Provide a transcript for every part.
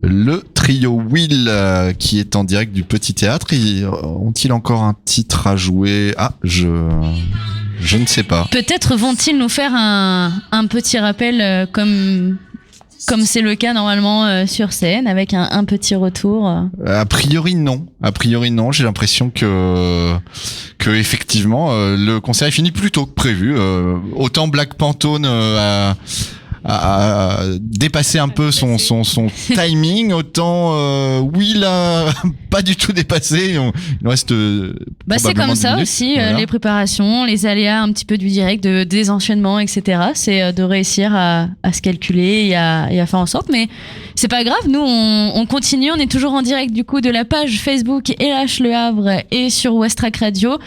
Le trio Will qui est en direct du Petit Théâtre, ont-ils encore un titre à jouer ? Ah, je ne sais pas. Peut-être vont-ils nous faire un petit rappel comme c'est le cas normalement sur scène, avec un petit retour. A priori non. J'ai l'impression que effectivement le concert est fini plus tôt que prévu. Autant Black Pantone a dépassé un peu son timing, autant Will a pas du tout dépassé. Il reste c'est comme ça aussi, voilà. Les préparations, les aléas un petit peu du direct, des enchaînements, etc. C'est de réussir à se calculer et à faire en sorte, mais c'est pas grave, nous on continue, on est toujours en direct du coup de la page Facebook LH Le Havre et sur Westrack Radio.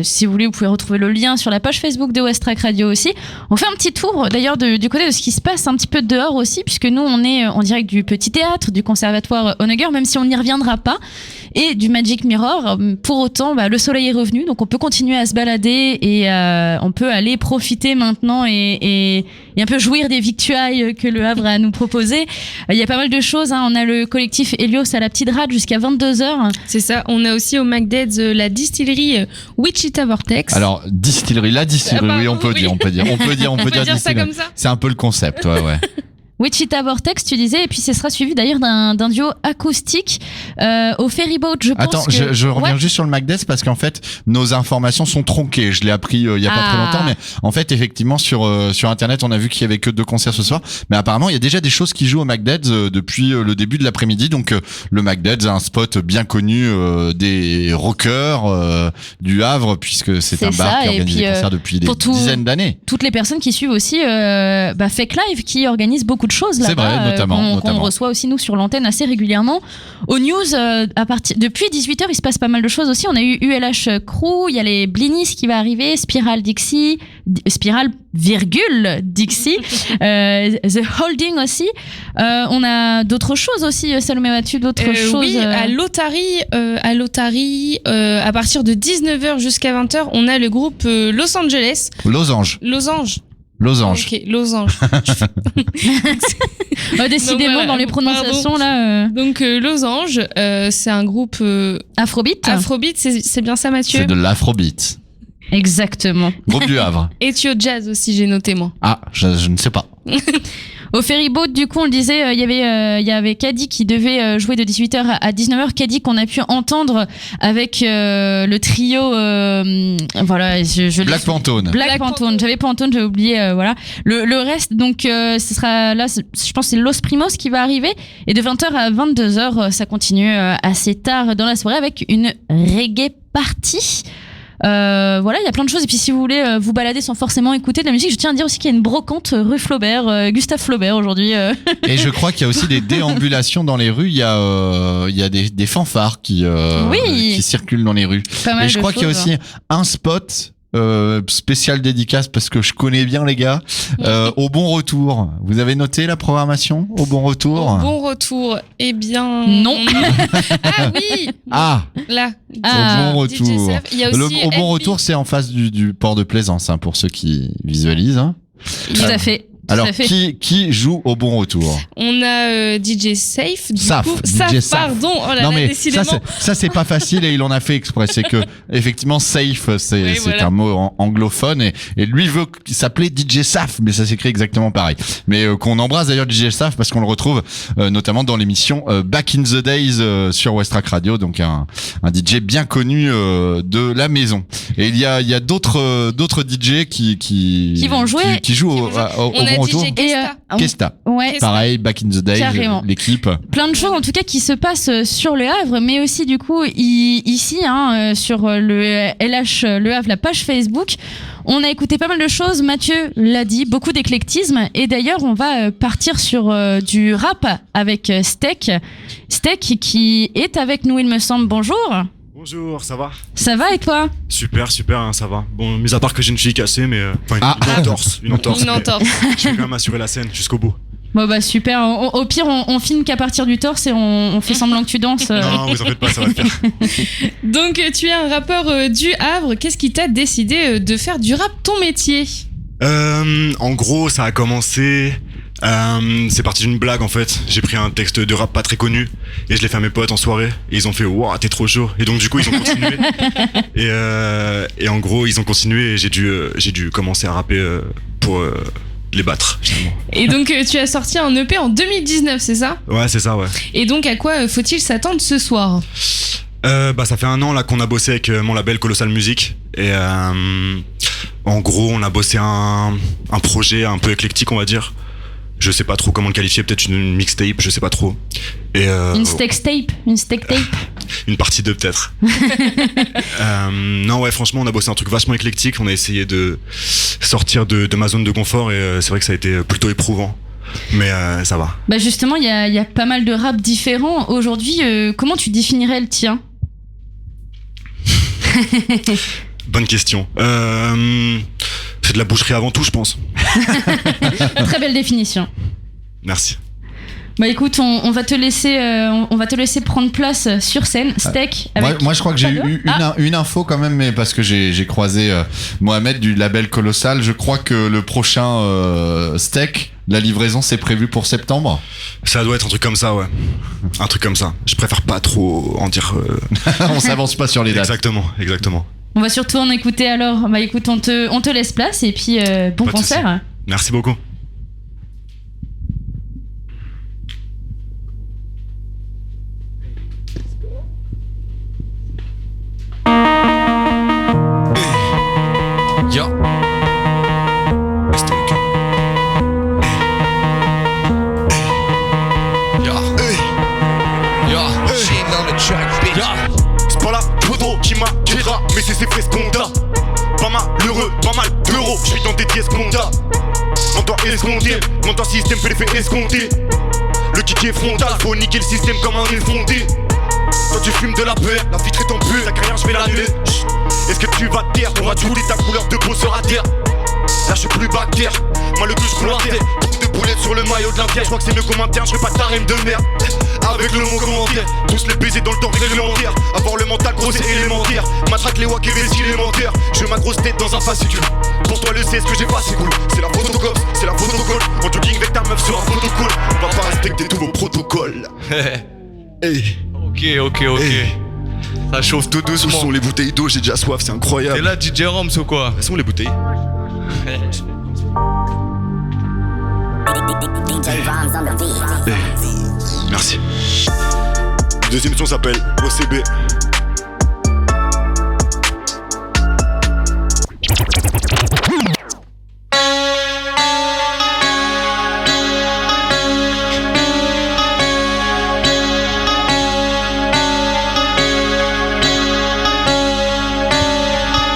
Si vous voulez, vous pouvez retrouver le lien sur la page Facebook de Westrack Radio aussi. On fait un petit tour d'ailleurs du côté de ce qui se passe un petit peu dehors aussi, puisque nous on est en direct du Petit Théâtre, du Conservatoire Honegger, même si on n'y reviendra pas, et du Magic Mirror. Pour autant, le soleil est revenu, donc on peut continuer à se balader et on peut aller profiter maintenant et un peu jouir des victuailles que le Havre a à nous proposer. Il y a pas mal de choses, hein. On a le collectif Helios à la Petite Rade jusqu'à 22h. C'est ça, on a aussi au McDead's la distillerie Wichita Vortex. Alors, la distillerie, oui, on peut dire dire ça comme ça. C'est un peu le concept, ouais. Wichita Vortex, tu disais, et puis ce sera suivi d'ailleurs d'un duo acoustique au Ferryboat, je pense. Attends, je reviens juste sur le McDead's parce qu'en fait, nos informations sont tronquées. Je l'ai appris il y a pas très longtemps, mais en fait, effectivement, sur Internet, on a vu qu'il y avait que 2 concerts ce soir. Mais apparemment, il y a déjà des choses qui jouent au McDead's depuis le début de l'après-midi. Donc, le McDead's a un spot bien connu des rockers du Havre, puisque c'est un bar qui organise des concerts depuis des dizaines d'années. Toutes les personnes qui suivent aussi Fake Live, qui organise beaucoup de choses là-bas. C'est vrai, notamment. Qu'on reçoit aussi nous sur l'antenne assez régulièrement. Aux news, depuis 18h, il se passe pas mal de choses aussi. On a eu ULH Crew, il y a les Blinis qui va arriver, Spiral Dixie, The Holding aussi. On a d'autres choses aussi, Salomé, as-tu d'autres choses? Oui, à l'Otari, à partir de 19h jusqu'à 20h, on a le groupe Los Angeles. Losange. Ok, Losange. Décidément, donc, dans les prononciations là. Donc Losange, c'est un groupe Afrobeat. Afrobeat, c'est bien ça, Mathieu? C'est de l'Afrobeat. Exactement. Groupe du Havre. Ethio Jazz aussi, j'ai noté moi. Ah, je ne sais pas. Au Ferryboat, du coup, on le disait, il y avait Caddy qui devait jouer de 18h à 19h. Caddy qu'on a pu entendre avec le trio, Black Pantone. Black Pantone. J'avais Pantone, j'ai oublié, voilà. Le reste, donc, ce sera là, je pense que c'est Los Primos qui va arriver. Et de 20h à 22h, ça continue assez tard dans la soirée avec une reggae party. Voilà, il y a plein de choses. Et puis si vous voulez vous balader sans forcément écouter de la musique, je tiens à dire aussi qu'il y a une brocante rue Flaubert, Gustave Flaubert aujourd'hui. Et je crois qu'il y a aussi des déambulations dans les rues. Il y a des fanfares qui circulent dans les rues. Et je crois qu'il y a aussi un spot spécial dédicace parce que je connais bien les gars. Au Bon Retour. Vous avez noté la programmation au Bon Retour? Au Bon Retour, eh bien non. Ah oui. Là. Au Bon Retour. Il y a aussi au Bon Retour, c'est en face du port de Plaisance, hein, pour ceux qui visualisent. Hein. Tout à fait. Alors, qui joue au Bon Retour? On a DJ Safe. Saf, pardon. Oh là non, là, mais décidément. ça c'est pas facile et il en a fait exprès. C'est que, effectivement, Safe, c'est un mot anglophone et lui veut s'appeler DJ Saf, mais ça s'écrit exactement pareil. Mais qu'on embrasse d'ailleurs DJ Saf parce qu'on le retrouve notamment dans l'émission Back in the Days sur Westrack Radio, donc un DJ bien connu de la maison. Et il y a d'autres DJ qui vont jouer, qui jouent au Bon Retour. Kesta. Ouais. Pareil, Back in the Days, l'équipe. Plein de choses en tout cas qui se passent sur le Havre, mais aussi du coup ici sur le LH Le Havre, la page Facebook. On a écouté pas mal de choses, Mathieu l'a dit, beaucoup d'éclectisme. Et d'ailleurs, on va partir sur du rap avec Steak. Steak qui est avec nous, il me semble. Bonjour. Bonjour, ça va? Ça va et toi? Super, hein, ça va. Bon, mis à part que j'ai une cheville cassée, mais une entorse. Je vais quand même assurer la scène jusqu'au bout. Bon bah super, au pire on filme qu'à partir du torse et on fait semblant que tu danses. Non, vous en faites pas, ça va le faire. Donc tu es un rappeur du Havre, qu'est-ce qui t'a décidé de faire du rap ton métier? En gros, ça a commencé C'est parti d'une blague en fait. J'ai pris un texte de rap pas très connu et je l'ai fait à mes potes en soirée et ils ont fait waouh t'es trop chaud et donc du coup ils ont continué et en gros ils ont continué et j'ai dû commencer à rapper pour les battre finalement. Et donc tu as sorti un EP en 2019, c'est ça? Ouais, c'est ça, ouais. Et donc à quoi faut-il s'attendre ce soir? Ça fait 1 an là qu'on a bossé avec mon label Colossal Music et en gros on a bossé un projet un peu éclectique on va dire. Je sais pas trop comment le qualifier, peut-être une mixtape, je sais pas trop. Et une steak tape. Une partie 2 peut-être. Non ouais franchement on a bossé un truc vachement éclectique, on a essayé de sortir de ma zone de confort et c'est vrai que ça a été plutôt éprouvant. Mais ça va. Bah justement il y a pas mal de rap différents. Aujourd'hui comment tu définirais le tien? Bonne question. C'est de la boucherie avant tout je pense. Très belle définition. Merci. Bah écoute, on va te laisser prendre place sur scène. Steak. Moi je crois que j'ai eu une info quand même, mais parce que j'ai croisé Mohamed du label Colossal. Je crois que le prochain Steak, la livraison c'est prévu pour septembre. Ça doit être un truc comme ça, ouais. Un truc comme ça. Je préfère pas trop en dire. On s'avance pas sur les dates. Exactement. On va surtout en écouter alors. Bah écoute, on te laisse place et puis bon concert. Merci beaucoup. Yo. C'est pas la photo qui m'attirera, mais c'est ses frescondas. Pas malheureux, pas mal d'euros, je suis dans des dièses condas. Montant escompté, montant système fait l'effet escompté. Le kick est frontal, faut niquer le système comme un effondé. Toi tu fumes de la peur, la vitre est en bulle, ta carrière je vais l'annuler. Est-ce que tu vas taire, on va tout ta couleur de peau sera terre. Là je suis plus bactère, moi le plus je coule en terre. De boulettes sur le maillot de l'Inter, je crois que c'est mieux comme interne, je fais pas ta rime de merde. Avec le mot commentaire, tous les baisers dans le temps réglementaire. Avoir le mental gros c'est élémentaire. Matraque les wack et vestes élémentaires. Je ma grosse tête dans un fascicule. Pour toi le c'est ce que j'ai pas c'est cool. C'est la photocopie, c'est la photocall. En jogging avec ta meuf sur un protocole. On va pas respecter tous vos protocoles. Hey. Ok. Hey. Ça chauffe tout doucement. Où sont les bouteilles d'eau, j'ai déjà soif, c'est incroyable. Et là DJ Roms ou quoi? Où sont les bouteilles? Hey. Merci. Deuxième son s'appelle OCB.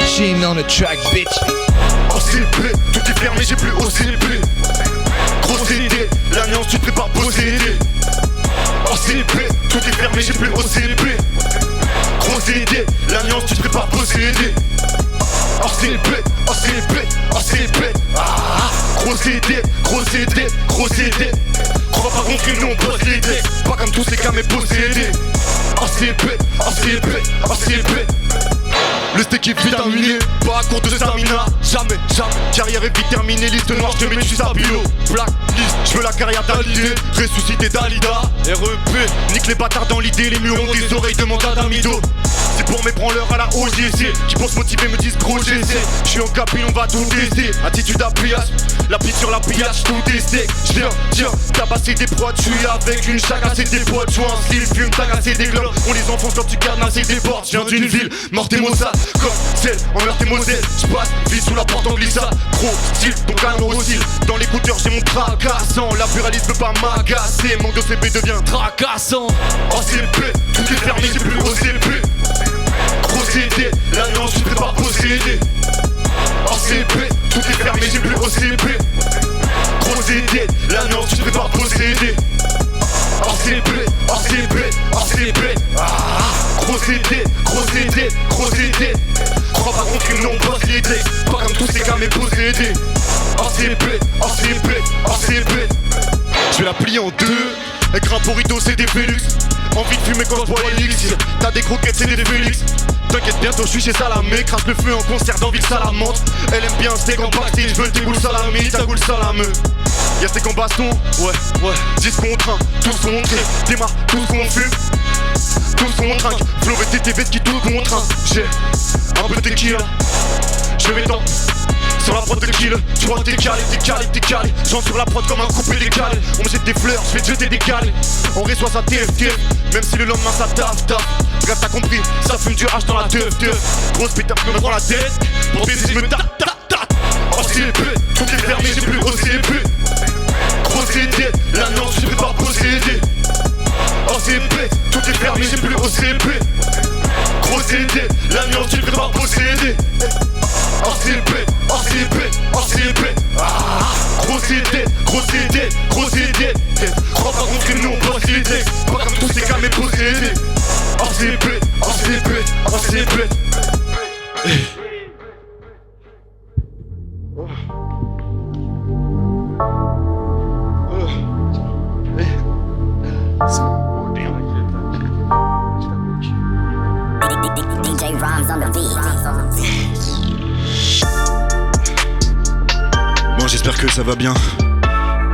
Sheen on the track, bitch. OCB, tout est fermé, j'ai plus OCB. Grosse idée, l'alliance tu te prépares posséder. OCB, tout est fermé, j'ai plus OCB. Grosse idée, l'alliance tu te prépares posséder. OCB, grosse idée. Crois pas qu'on crie, nous on bosse les decks. Pas comme tous ces gars mais possédés. OCB. Le steak est vitaminé, pas à court de stamina. Jamais. Carrière est vite terminée, liste noire, je te mets du sabilo. Blacklist, je veux la carrière d'Hallyday. Ressuscité Dalida, REP. Nique les bâtards dans l'idée, les murs ont des oreilles de mon d'amido. C'est pour mes branleurs à la OGC qui pour se motiver me disent gros GC. J'suis en capille, on va tout tester. Attitude à pillage, la piste sur la pillage, tout testé. J'viens tabasser des proies, j'suis avec une chagasse et des potes. J'vois un slip, fume, tagasser des globes. On les enfonce quand tu gardes nasser des portes. J'viens d'une ville, morte et maussade, comme celle en Meurthe et Moselle. J'passe, vis sous la porte en glissade. Gros style, ton canon oscille. Dans l'écouteur j'ai mon tracassant. La pluraliste veut pas m'agacer. Manque d'OCB devient tracassant. OCB, tout est fermé, j'ai plus OCB. Procédé, l'alliance tu te prépares posséder. OCB, tout est fermé, j'ai plus OCB. Procédé, l'alliance tu te prépares posséder. OCB. Procédé. Crois pas qu'on crime, non on bosse les decks. Pas comme tous ces gars mais possédés. OCB. Je vais la plier en deux. Avec un burrito c'est des Félix. Envie de fumer quand je bois l'élixir. T'as des croquettes c'est des Félix. T'inquiète bientôt je suis chez Salamé. Crache le feu en concert dans Ville Salamante. Elle aime bien un steak en backstage. J'veux tes boules salamé, ta goule salameux. Y'a ces qu'en baston, ouais, 10 contre 1, tous montrés, démarre, tous qu'on fume, tous qu'on trinque, flow et TTV qui tout contre 1. J'ai un peu de tequila, je vais dans sur la prod de kill, tu vois t'es calé, j'entre sur la prod comme un coupé décalé. On me jette des fleurs, je vais te jeter des calés. On reçoit sa TF, même si le lendemain ça taf. Bref t'as compris, ça fume du H dans la teuf. Grosse pétard me prend la tête, pour baiser je me tape. Oh c'est épais, tout est fermé, j'ai plus osé épais. Gros CD, la nuance je prépare posséder. Oh c'est épais, tout est fermé, j'ai plus osé épais. Gros CD, la nuance je prépare posséder. Oh c'est épais, gros CD, crois pas contre nous on bosse les decks, pas comme tous ces gars mais possédés. Oh c'est épais. DJ Rhymes on the beat. Bon, j'espère que ça va bien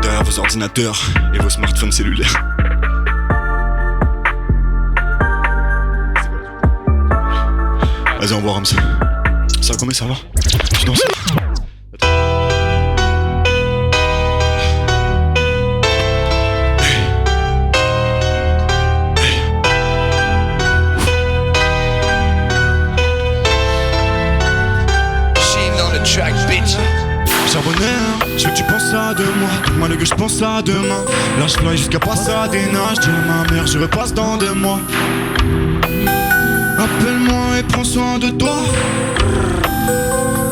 derrière vos ordinateurs et vos smartphones cellulaires. Vas-y, au revoir, Rams. Ça va combien, ça va? Tu danses? Charbonneur, je veux que tu penses à de moi. Moi le que je pense à demain. Là je fly jusqu'à Pasadena. Je dis à ma mère je repasse dans 2 mois. Appelle-moi et prends soin de toi.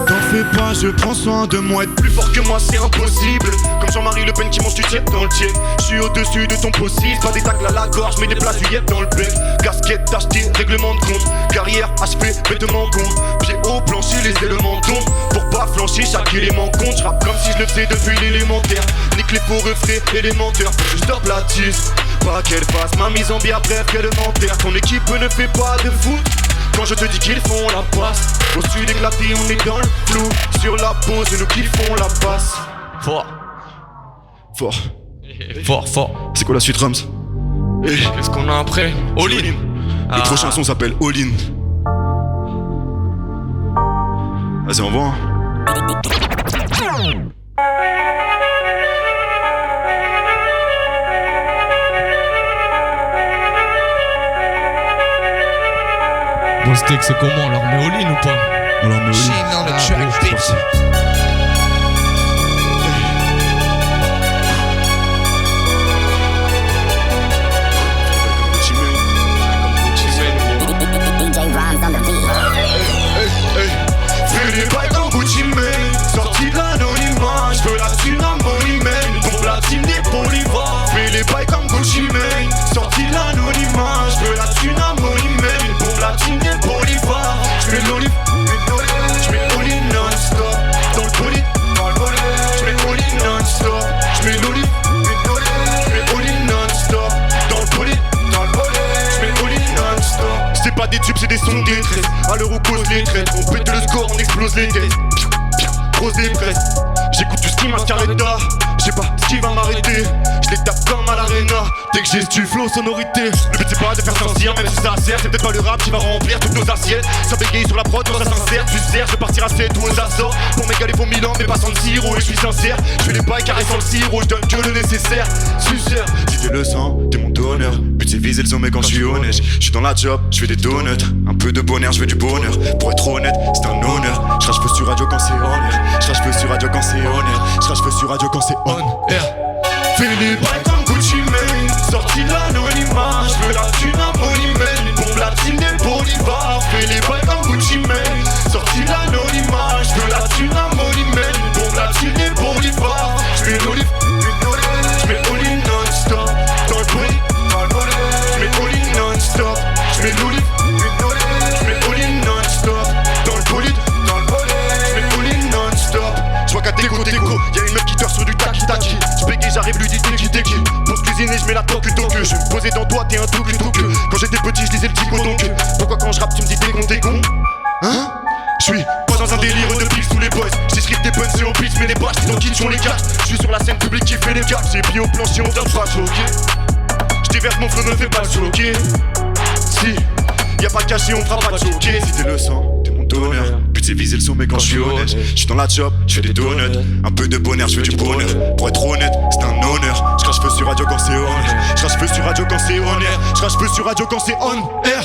T'en fais pas, je prends soin de moi. Être plus fort que moi c'est impossible. Comme Jean-Marie Le Pen qui mange du tiep dans le tiep. Je suis au-dessus de ton possible. Pas des tacles à la gorge, mais des places du yep dans le bec. Casquette acheté, règlement de compte. Carrière achevée, vêtements con. Pied au plancher, les éléments tombent. Pour pas flancher, chaque élément compte. Je rappe comme si je le faisais depuis l'élémentaire. Nique les faux refrains élémentaires. Faut que je stoppe la tisse. Pas qu'elle fasse ma mise en bière, bref qu'elle m'enterre. Ton équipe ne fait pas de foot. Quand je te dis qu'ils font la passe. Au sud éclaté, on est dans le flou. Sur la pause, c'est nous qui font la passe. Fort. C'est quoi la suite, Rams? Qu'est-ce qu'on a après? All in. Le prochain son s'appelle All In. Vas-y, on va. Bon steak, c'est comment? On leur met all in ou pas? On leur met All In. On the track, bitch. DJ Rhymes on the beat. Fais les bails comme Gucci Mane. Sorti de l'anonymat, j'veux la thune à mon email. Pour platine des polivores. Fais les bails comme Gucci Mane. Sorti de l'anonymat, j'veux la thune à mon email. Pour platine des polivores. J'mets l'olive, j'mets l'olive non-stop. Dans le bolide, j'mets l'olive non-stop. J'mets l'olive, j'mets l'olive non-stop. Dans le bolide, j'mets l'olive non-stop. C'est pas des tubes, c'est des sons de détresse. À l'heure où cause les traites, on pète le score, on explose les têtes. Grosse dépresse, j'écoute tout ce qui m'incarreta. J'sais pas ce qui va m'arrêter. Je les tape comme à l'arena. Dès que j'ai du flow sonorité. Le but c'est pas de faire sentir, même si ça sert. C'est peut-être pas le rap qui va remplir toutes nos assiettes. Ça bégaye sur la prod, quand ça s'insère. Tu sers, je vais partir à 7 ou aux Açores. Pour m'égaler faut 1000 ans, mais pas sans le sirop. Et je suis sincère, je fais les bails carrés sans le sirop. Je donne que le nécessaire, suceur. Si t'es le sang, t'es mon donneur. But c'est viser le sommet quand je suis honnête. Je suis dans la job, je fais des donuts. Un peu de bonheur, je veux du bonheur. Pour être honnête, c'est un honneur. Je crache peu sur radio quand c'est on air. Je crache peu sur radio quand c'est on air. Je crache peu sur radio quand c'est on air. Fais les bails comme Gucci Mane. Sorti de l'anonymat, j'veux la thune à mon email. Pour platine des bolivars. Fais les bails comme Gucci Mane. Sorti de l'anonymat, j'veux la thune à mon email. Pour platine des bolivars. J'mets l'olive, j'mets l'olive non-stop. Dans le bolide, j'mets l'olive non-stop. J'mets l'olive, j'mets l'olive non-stop. Dans le bolide, j'mets l'olive non-stop. J'vois qu'à déco, y'a une meuf qui dort sur du taki-taki. J'bégaye, j'arrive, lui dis teki-teki. Pour se cuisiner, j'mets la toque-toque. Je vais me poser dans toi, t'es un touque-touque. Quand j'étais petit, j'lisais le petit coton. Pourquoi quand j'rappe, tu me dis t'es con? Hein? J'suis pas dans un délire de pics sous les boys. J'discute des puns, c'est au pitch, mais les bâches, c'est dans qui sont les gars. J'suis sur la scène publique qui fait les gaps, j'ai pieds au plancher, on vient de pas choquer. J'déverse mon flow, ne fais pas choquer. Si, y'a pas de cachet, on fera pas choquer. Si t'es le sang, t'es mon donneur. But c'est viser le sommet quand j'suis honnête. J'suis dans la chop, j'fais des donuts. Un peu de bonheur, j'veux du bonheur. Pour être honnête, c'est un honneur. J'crache feu sur radio quand c'est on. J'crache feu sur radio quand c'est on air. J'crache feu sur radio quand c'est on air.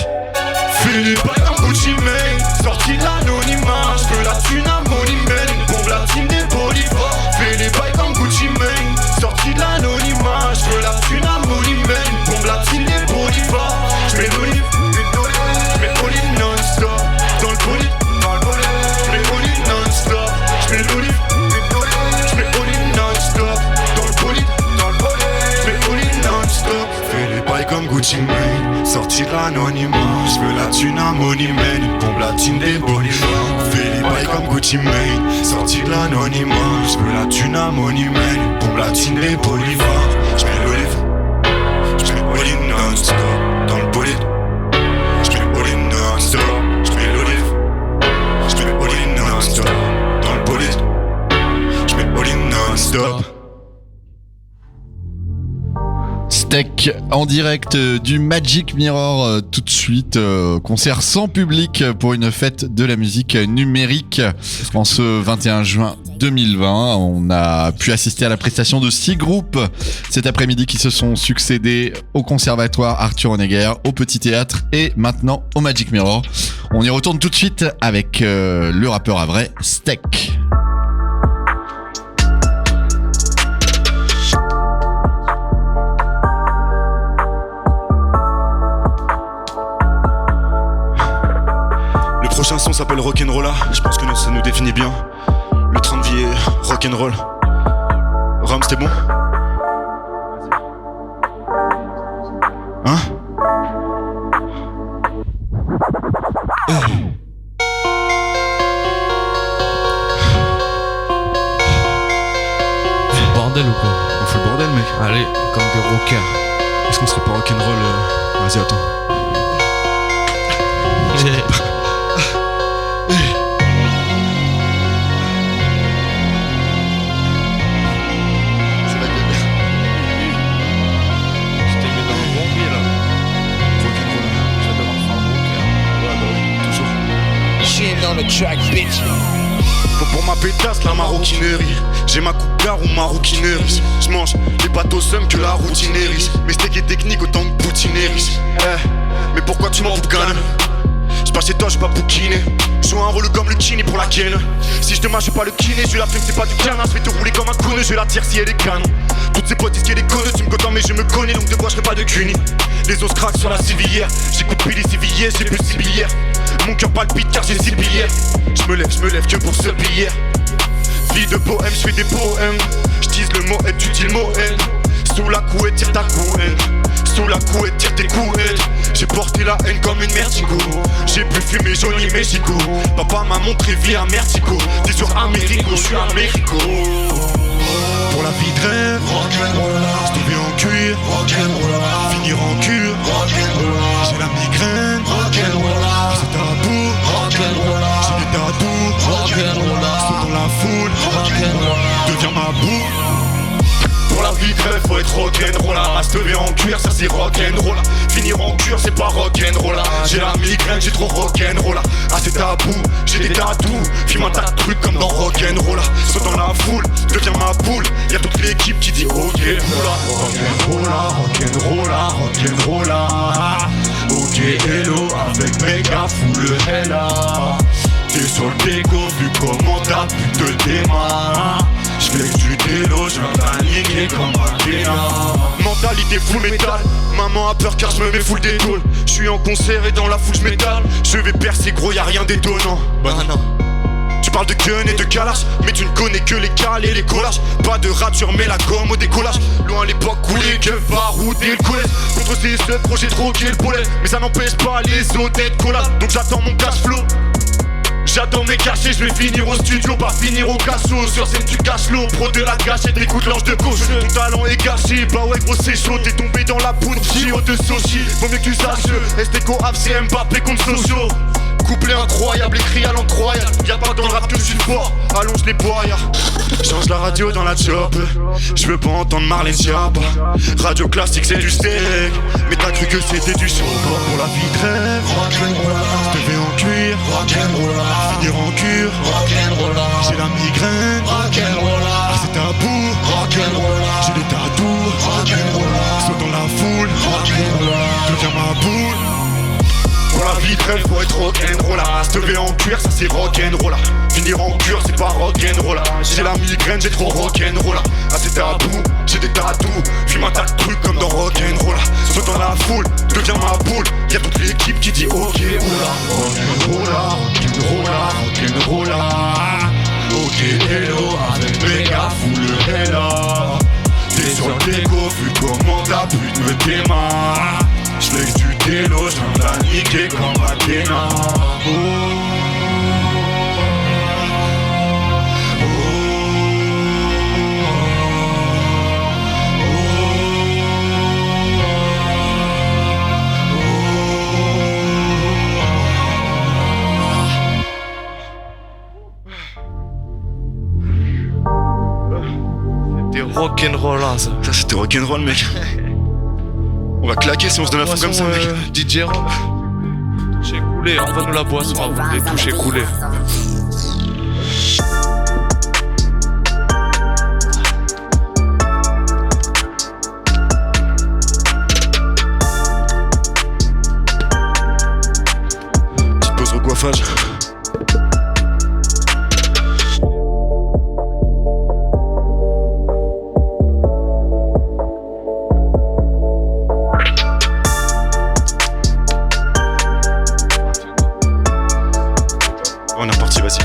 Philippe comme Gucci Mane, sorti de l'anonymat. J'veux la thune à Moneyman, une bombe la team des bolivars. Philippe comme Gucci Mane, sorti de l'anonymat. J'veux la thune à Moneyman, une bombe la team des bolivars. J'mets l'olive, j'mets olive non-stop. Dans le bolide, j'mets olive non-stop. J'mets l'olive, j'mets olive non-stop. Dans le bolide, j'mets olive non-stop. Fais les bails comme Gucci Mane, sorti de l'anonymat. J'veux la thune à Moneyman, une bombe latine des bolivars. Fais les bails comme Gucci Mane, sorti de l'anonymat. J'veux la thune à Moneyman, une bombe latine des bolivars. J'mets l'olive, j'mets olive non-stop. Dans le bolide, j'mets olive non-stop. J'mets l'olive, j'mets olive non-stop. Dans le bolide, j'mets olive non-stop. Steak en direct du Magic Mirror tout de suite, concert sans public pour une fête de la musique numérique en ce 21 juin 2020. On a pu assister à la prestation de 6 groupes cet après-midi qui se sont succédés au Conservatoire Arthur Honegger, au Petit Théâtre et maintenant au Magic Mirror. On y retourne tout de suite avec le rappeur à vrai, Steak. Le prochain son s'appelle Rock'n'Rolla, je pense que ça nous définit bien. Le train de vie est rock'n'roll. Ram, c'était bon? Hein? Bordel ou quoi? On fait le bordel, mec. Allez, comme des rockers. Est-ce qu'on serait pas rock'n'roll? Vas-y, attends. Faut pour ma pétasse la maroquinerie. J'ai ma coupe gare ou maroquinerie. J'mange les bateaux seum que la routinerie. Mes steaks et techniques autant que poutinerie. Mais pourquoi tu m'en boucanes? J'passe chez toi, j'suis pas bouquiné. J'joue un rôle comme le kiné pour la ken. Si j'te mâche, j'suis pas le kiné. J'ai la flemme, c'est pas du canin. J'vais te rouler comme un con, je la tire si elle est canon. Toutes ces potes disent qu'elle est conne. Tu me contentes mais je me connais, donc de quoi j'serai pas de cuny. Les os craquent sur la civière. J'écoute Billy Civillière, j'ai plus 6 billets. Mon cœur palpite car j'ai 6 billets. J'me lève que pour ce billet. Vie de bohème, j'fais des poèmes. J'tise le mot aide, tu dis le mot aide. Sous la couette, tire ta couette. Sous la couette, tire tes couettes. J'ai porté la haine comme une mertigo. J'ai pu fumer Johnny Mexico. Papa m'a montré vie à Mertico. T'es sur Américo, j'suis Américo. Pour la vie de rêve, j't'ai en cuir, finir en cure. J'ai la migraine, c'est tabou. J'ai des tatous, saute dans la foule, deviens ma boue. Pour la vie de rêve, faut être rock'n'roll. Se lever en cuir, ça c'est rock'n'roll. Finir en cure, c'est pas rock'n'roll. J'ai la migraine, j'ai trop rock'n'roll. Ah c'est tabou, j'ai des tatous. Fume un tas de trucs comme dans rock'n'roll. Saute dans la foule, deviens ma boule. Y'a toute l'équipe qui dit ok, rock'n'roll, rock'n'roll. Ok, hello, avec méga full hella. T'es sur le dégo, vu comment t'as pu te démarrer. J'flex du délo, j'viens t'aligner comme un Kena. Mentalité full métal, maman a peur car j'me mets full d'étole. J'suis en concert et dans la foule j'métale. Je vais percer gros, y'a rien d'étonnant. Bah non. Tu parles de gun et de calage, mais tu ne connais que les cales et les collages. Pas de rature mais la gomme au décollage. Loin à l'époque où les keufs baroudaient le collège. Contre ces seuls projets troqués le poulet. Mais ça n'empêche pas les autres d'être collades. Donc j'attends mon cash flow. J'attends mes cachets, je vais finir au studio, pas finir au cachot. Sur scène tu caches l'eau, pro de la gâchette, écoute l'ange de gauche. Ton talent est gâché, bah ouais gros c'est chaud. T'es tombé dans la poudre, Giro de Sochi. Vaut mieux que tu saches, Esteco, c'est Mbappé contre Sochaux. Couplet incroyable, écrit à l'incroyable. Y'a pas dans le rap que je suis fort, allonge les boyards. Change la radio dans la job, je veux pas entendre Marlène Schiappa. Radio classique c'est du steak, mais t'as cru que c'était du show. Pour la vie de rêve, rock'n'rolla. Te en cuir, rock'n'rolla. Finir en cure, rock'n'rolla. J'ai la migraine, rock'n'rolla. C'est tabou, rock'n'rolla. J'ai des tatous, rock'n'rolla. Saute dans la foule, rock'n'rolla. Deviens ma boule. Pour la vie de rêve, faut être rock'n'rolla. Se lever en cuir, ça c'est rock'n'rolla. Finir en cure, c'est pas rock'n'rolla. J'ai la migraine, j'ai trop rock'n'rolla. Ah c'est tabou, j'ai des tatous. Fume un tas de trucs comme dans rock'n'rolla. Saute dans la foule, deviens ma boule. Y'a toute l'équipe qui dit ok, oula. Rock'n'rolla, rock'n'rolla, rock'n'rolla. Ok, hello, avec méga full hella. T'es sur le déco, vu comment ta pute me démarre. J'flex du télo, j'viens de la niquer comme Athéna. C'était rock'n'roll là ça. Ça c'était rock'n'roll mec. On va claquer si on se donne la fin comme ça mec. DJ Rock. J'ai coulé, envoie-nous la boisson avant les touches écoulées. Petite pause recoiffage. On est reparti, vas-y.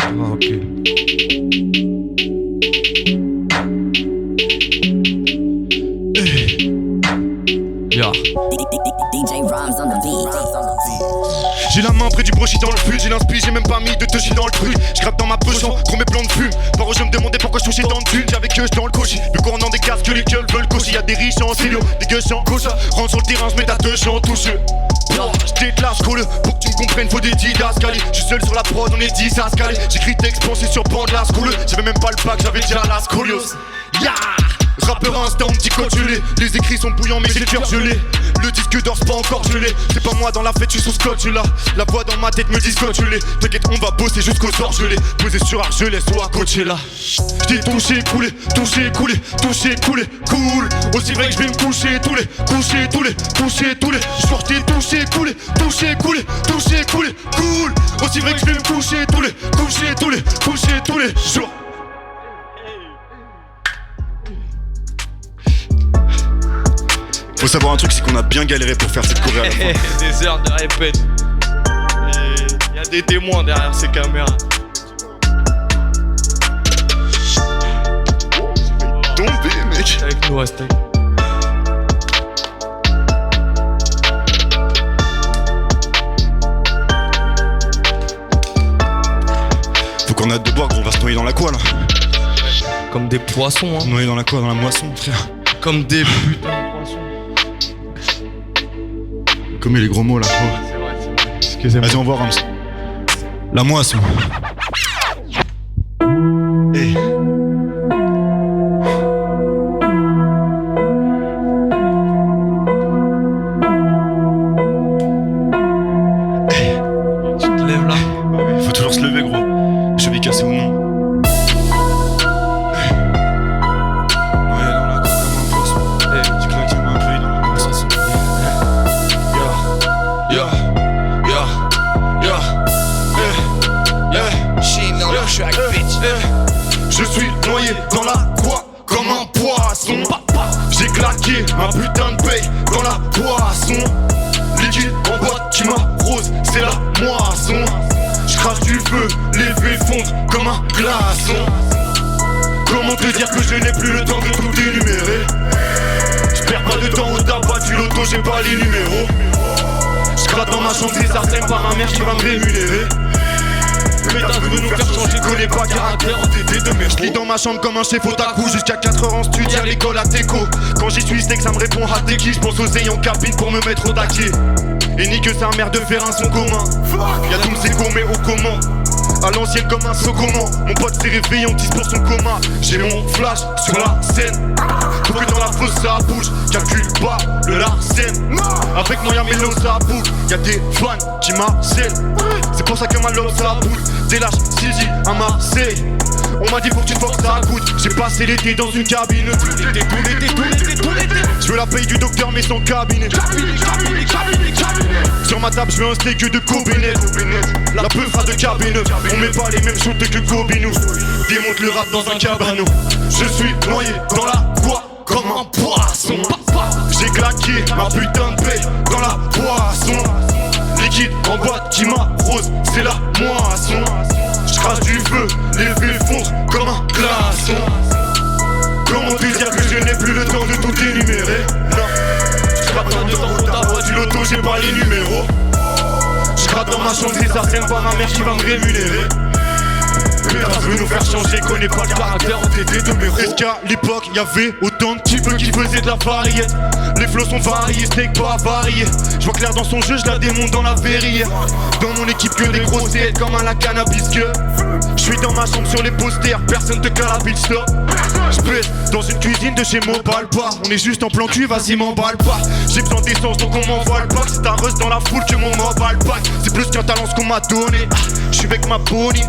Ah ok. Yeah. DJ Rhymes on the beat. J'ai la main près du brochis dans le fut, j'ai l'inspi, j'ai même pas mis de touchy dans le truc. J'grappe dans ma poche, gros mes plans de fume. Par je me demandais pourquoi je touchais dans le thune. J'avais que je dans le cochi, le courant des casques que les gueules veulent cocher. Y'a des riches en stylo, des gueuches en gauche. Rentre sur le terrain, j'mets ta touche en touche. J'déclasse colle, pour que tu me comprennes faut des didascalies. J'suis seul sur la prod, on est 10 à se caler. J'écris texte pensé sur bord de la school. J'avais même pas le pack, j'avais déjà la scoliose. Yeah! Rappeur instant, on me dit gelé. Les écrits sont bouillants mais j'ai le cœur gelé. Le disque d'or c'est pas encore gelé. C'est pas moi dans la fête, je suis sous scotch là. La voix dans ma tête me dit scotch gelé. T'inquiète on va bosser jusqu'au sort gelé. Posé sur Argelès ou à Coaché là. J't'ai touché, coulé, touché, coulé, touché, coulé, cool. Aussi vrai que je vais me coucher tous les, coucher tous les, toucher tous les. J'suis t'ai touché, coulé, touché, coulé, touché, coulé, cool. Aussi vrai que je vais me coucher tous les, coucher tous les, coucher tous les jours. Faut savoir un truc, c'est qu'on a bien galéré pour faire cette choré à la fin. Des heures de répète. Et y a des témoins derrière ces caméras. Tombé mec. Avec nous, reste avec. Faut qu'on arrête de boire gros, on va se noyer dans la quoi là. Comme des poissons hein. Se noyer dans la quoi, dans la moisson frère. Comme des putains de poissons. Commets les gros mots là. Oh. C'est vrai. Excusez-moi. Vas-y on va Rams. La moisson. Hey. Tu te lèves là. Bah oui, faut toujours se lever gros. Cheville cassée ou non. Je suis noyé dans la quoi comme un poisson. J'ai claqué un putain de paye dans la boisson. Liquide en boîte qui m'arrose, c'est la moisson. J'crache du feu, les feux fondent comme un glaçon. Comment te dire que je n'ai plus le temps de tout énumérer? J'perds pas de temps au tabac du loto, j'ai pas les numéros. J'gratte dans ma chambre, c'est certain par ma mère qui va me rémunérer. Pétasse veut nous faire changer, connais pas caractère entêté de mes. J'lis dans ma chambre comme un chef otaku jusqu'à 4h en studio à l'école à Teco. Quand j'y suis, c'est que ça me répond à qui. J'pense aux ayants cabine pour me mettre au taquet. Et ni que sa mère de faire un son commun. Y'a tout c'est gourmet au comment. À l'ancienne comme un socommand. Mon pote s'est réveillé en 10 pour son coma. J'ai mon flash sur la scène. Faut que dans la fosse ça bouge. Calcule pas le larcène. Avec moi y'a mélo ça bouge. Y'a des fans qui m'harcèlent. C'est pour ça que ma love ça bouge. Des lâches Sisi à Marseille. On m'a dit faut que tu te forces ça goûte. J'ai passé l'été dans une cabine. Tout l'été. Je veux la paye du docteur mais sans cabinet. Sur ma table je veux un steak de Kobenet. La peu fera de cabinet. On met pas les mêmes shoots que Gobinou. Démonte le rap dans un cabanon. Je suis noyé dans la bois comme un poisson. J'ai claqué ma putain de paye dans la boisson. Liquide en boîte qui m'arrose, c'est la moisson. J'crache du feu, les feux fondent comme un glaçon. Comment te dire que je n'ai plus le temps de tout énumérer? Non, j'gratte dans le temps pour du loto, j'ai pas les numéros. J'gratte dans ma chambre, c'est certain pas ma mère qui va me rémunérer. Pétasse veut nous faire changer, connais pas le caractère entêté de mes. Est-ce qu'à l'époque y'avait autant de types qui faisaient de la variette? Les flots sont variés, steak pas varié. J'vois clair dans son jeu, j'la démonte dans la verrière. Dans mon équipe que des grosses têtes comme à la cannabis que. J'suis dans ma chambre sur les posters, personne te cala bitch stop. J'pèse dans une cuisine de chez Mobile pas. On est juste en plan cul, vas-y m'emballe pas. J'ai besoin d'essence donc on m'envoie le pack. C'est un rush dans la foule que mon mobile pack. C'est plus qu'un talent ce qu'on m'a donné. J'suis avec ma pony.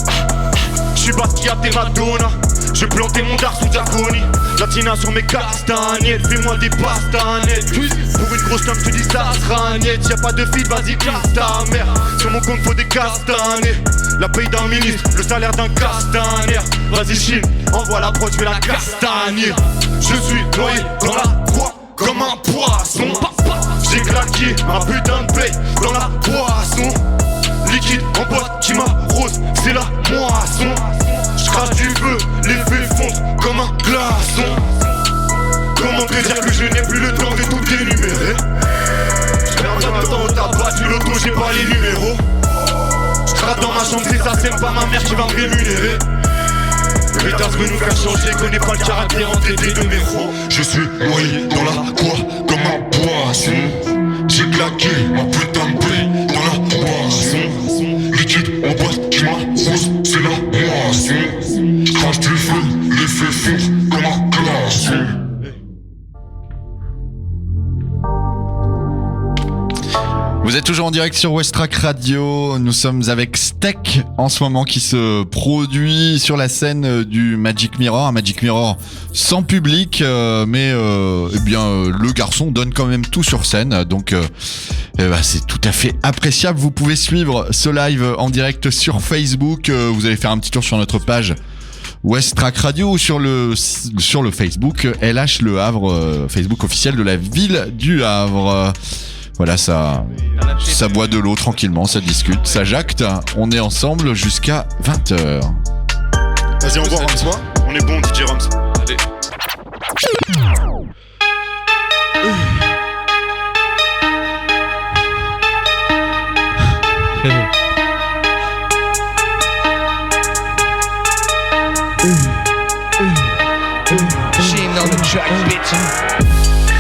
J'suis Basquiat et Madonna. Je plantais mon dard sous Giaconi. Latina sur mes castagnettes. Fais-moi des pastanettes. Pour une grosse femme tu dis ça sera net. Y'a pas de feed, vas-y casse ta mère. Sur mon compte faut des castanets. La paye d'un ministre, le salaire d'un castaner. Vas-y Chine, envoie la prod, je vais la castagner. Je suis noyé dans la croix comme un poisson. J'ai claqué ma putain de paye dans la boisson. Liquide en boîte qui m'arrose, c'est la moisson. J'crache du feu, les feux fondent comme un glaçon. Comment te dire que je n'ai plus le temps de tout énumérer? J'perds dans le tabac du loto, j'ai pas les numéros. J'gratte dans ma chambre, c'est ça, c'est pas ma mère qui va me rémunérer. Pétasse veut nous faire changer, connais pas le caractère entêté de mes ros. Je suis noyé dans la croix comme un poisson. J'ai claqué ma putain de paix dans la boisson. Liquide en boîte qui m'arrose, c'est la moisson. J'crache du feu, les feux fondent comme un glaçon. Vous êtes toujours en direct sur Westrack Radio. Nous sommes avec Steak en ce moment qui se produit sur la scène du Magic Mirror. Un Magic Mirror sans public, mais eh bien le garçon donne quand même tout sur scène. Donc c'est tout à fait appréciable. Vous pouvez suivre ce live en direct sur Facebook. Vous allez faire un petit tour sur notre page Westrack Radio ou sur le Facebook LH Le Havre, Facebook officiel de la ville du Havre. Voilà, ça boit de l'eau tranquillement, ça discute, ça jacte. On est ensemble jusqu'à 20h. Vas-y, on boit, Rams. On est bon, DJ Rams. Allez.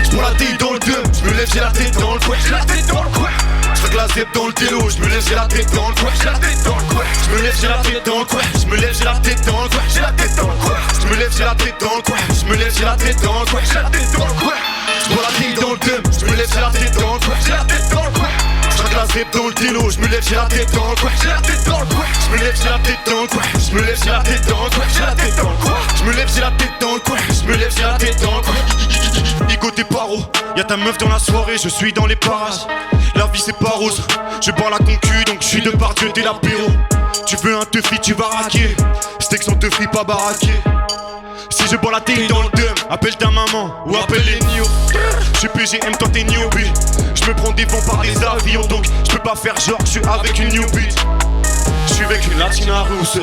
J'prends la tête dans le dum, j'me lève, j'ai la tête dans le coin, j'ai la tête dans le coin. J'fais la zep dans le télo, j'me lève, j'ai la tête dans le coin, j'ai la tête dans le coin. J'me lève, j'ai la tête dans le coin, j'me lève, j'ai la tête dans le coin, j'ai la tête dans le coin. J'me lève, j'ai la tête dans le coin, j'me lève, j'ai la tête dans le coin, j'ai la tête dans le coin. J'prends la tête dans le dum, j'me lève, j'ai la tête dans le coin, j'ai la tête dans le coin. J'fais la zep dans le télo, j'me lève, j'ai la tête dans le coin, j'ai la tête dans le coin. J'me lève, j'ai la tête dans le coin, j'me lève, j'ai la tête dans le coin, j'ai la tête dans le coin. J'me lève, j'ai la tête dans le coin, j'me lève, j'ai la tête dans le coin. Nico t'es paro, y'a ta meuf dans la soirée, je suis dans les parages. La vie c'est pas rose, je bois la concu donc je suis de part Dieu dès l'apéro. Tu veux un teuffi, tu vas raquer. Steak sans teuffi, pas baraqué. Si je bois la tête dans le dum, appelle ta maman ou appelle les Nio. Je suis PGM, toi t'es newbie. Je me prends des vents par des avions donc je peux pas faire genre je suis avec une newbie. Je suis avec une latina rousse,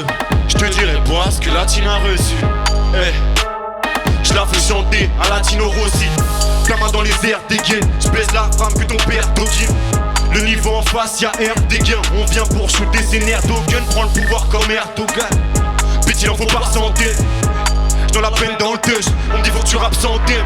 je te dirais bois ce que latina reçu. Hey. Je la fais chanter à Latino Rossi. Comme mains dans les airs, dégaine. J'baisse la femme que ton père doquine. Le niveau en face, y'a R, des gains. On vient pour shooter ses nerfs. Dogun prend le pouvoir comme Erdogan. Bitch, il en faut par centaines. J'donne la peine dans le touch. On me dit faut que tu rappes sans thème.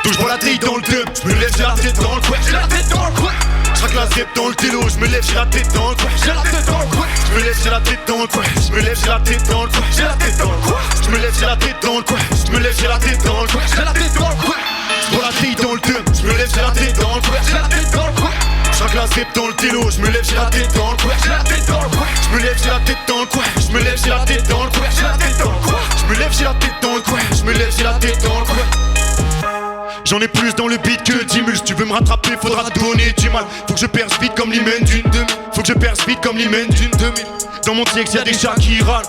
Donc j'bois la taille dans le dub. J'me lève, j'ai la tête dans le coin. J'ai la tête dans le coin. J'raque la zep dans le télo. J'me lève, j'ai la tête dans le coin. J'ai la tête dans le coin. J'me lève, j'ai la tête dans le coin. J'me lève, j'ai la tête dans le coin. J'ai la tête dans le coin. J'me lève, j'ai la tête dans le coin. J'me lève, j'ai la tête dans le coin. J'ai la tête dans le coin. J'bois la taille dans le dub. J'me lève, j'ai la tête dans le coin. J'ai la tête dans le coin. J'raque la zep dans le télo. J'me lève, j'ai la tête dans le coin. J'ai la tête dans le coin. J'me lève, j'ai la tête dans le coin. J'me lève, j'ai la tête dans le coin. J'ai la tête dans le coin. J'me lève, j'ai la tête dans le coin. J'me lève, j'ai la tête dans le coin. J'en ai plus dans le beat que 10 000. Si tu veux me rattraper, faudra te donner du mal. Faut que je perce vite comme l'hymen d'une 2000. Faut que je perce vite comme l'hymen d'une 2000. Dans mon TX y'a des chats qui râlent.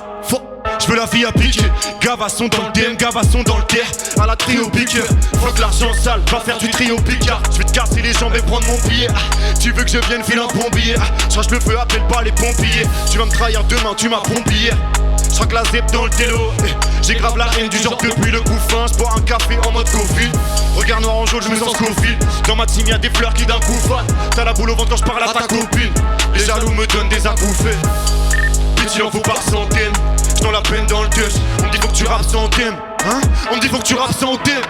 Je veux la vie appliquée. Gavasson dans le DM, Gavasson dans le terre. À la trio piqueur. Fuck l'argent sale, va faire du trio picard. Je vais te casser les jambes et prendre mon billet. Tu veux que je vienne filer un bon billet. Change le feu, appelle pas les pompiers. Tu vas me trahir demain, tu m'as pompier hier. J'raque la zep dans le télo. J'ai grave la haine du genre depuis le coup fin. J'bois un café en mode coffee. Regard noir en jaune, je me sens Scofield. Dans ma team y'a des fleurs qui d'un coup fan. T'as la boule au ventre quand j'parle à ta copine. Les jaloux me donnent des à bouffer. Bitch, il en faut par centaines. J'donne la peine dans le touch. On me dit faut que tu rappes sans thème. Hein? On me dit faut que tu rappes sans thème.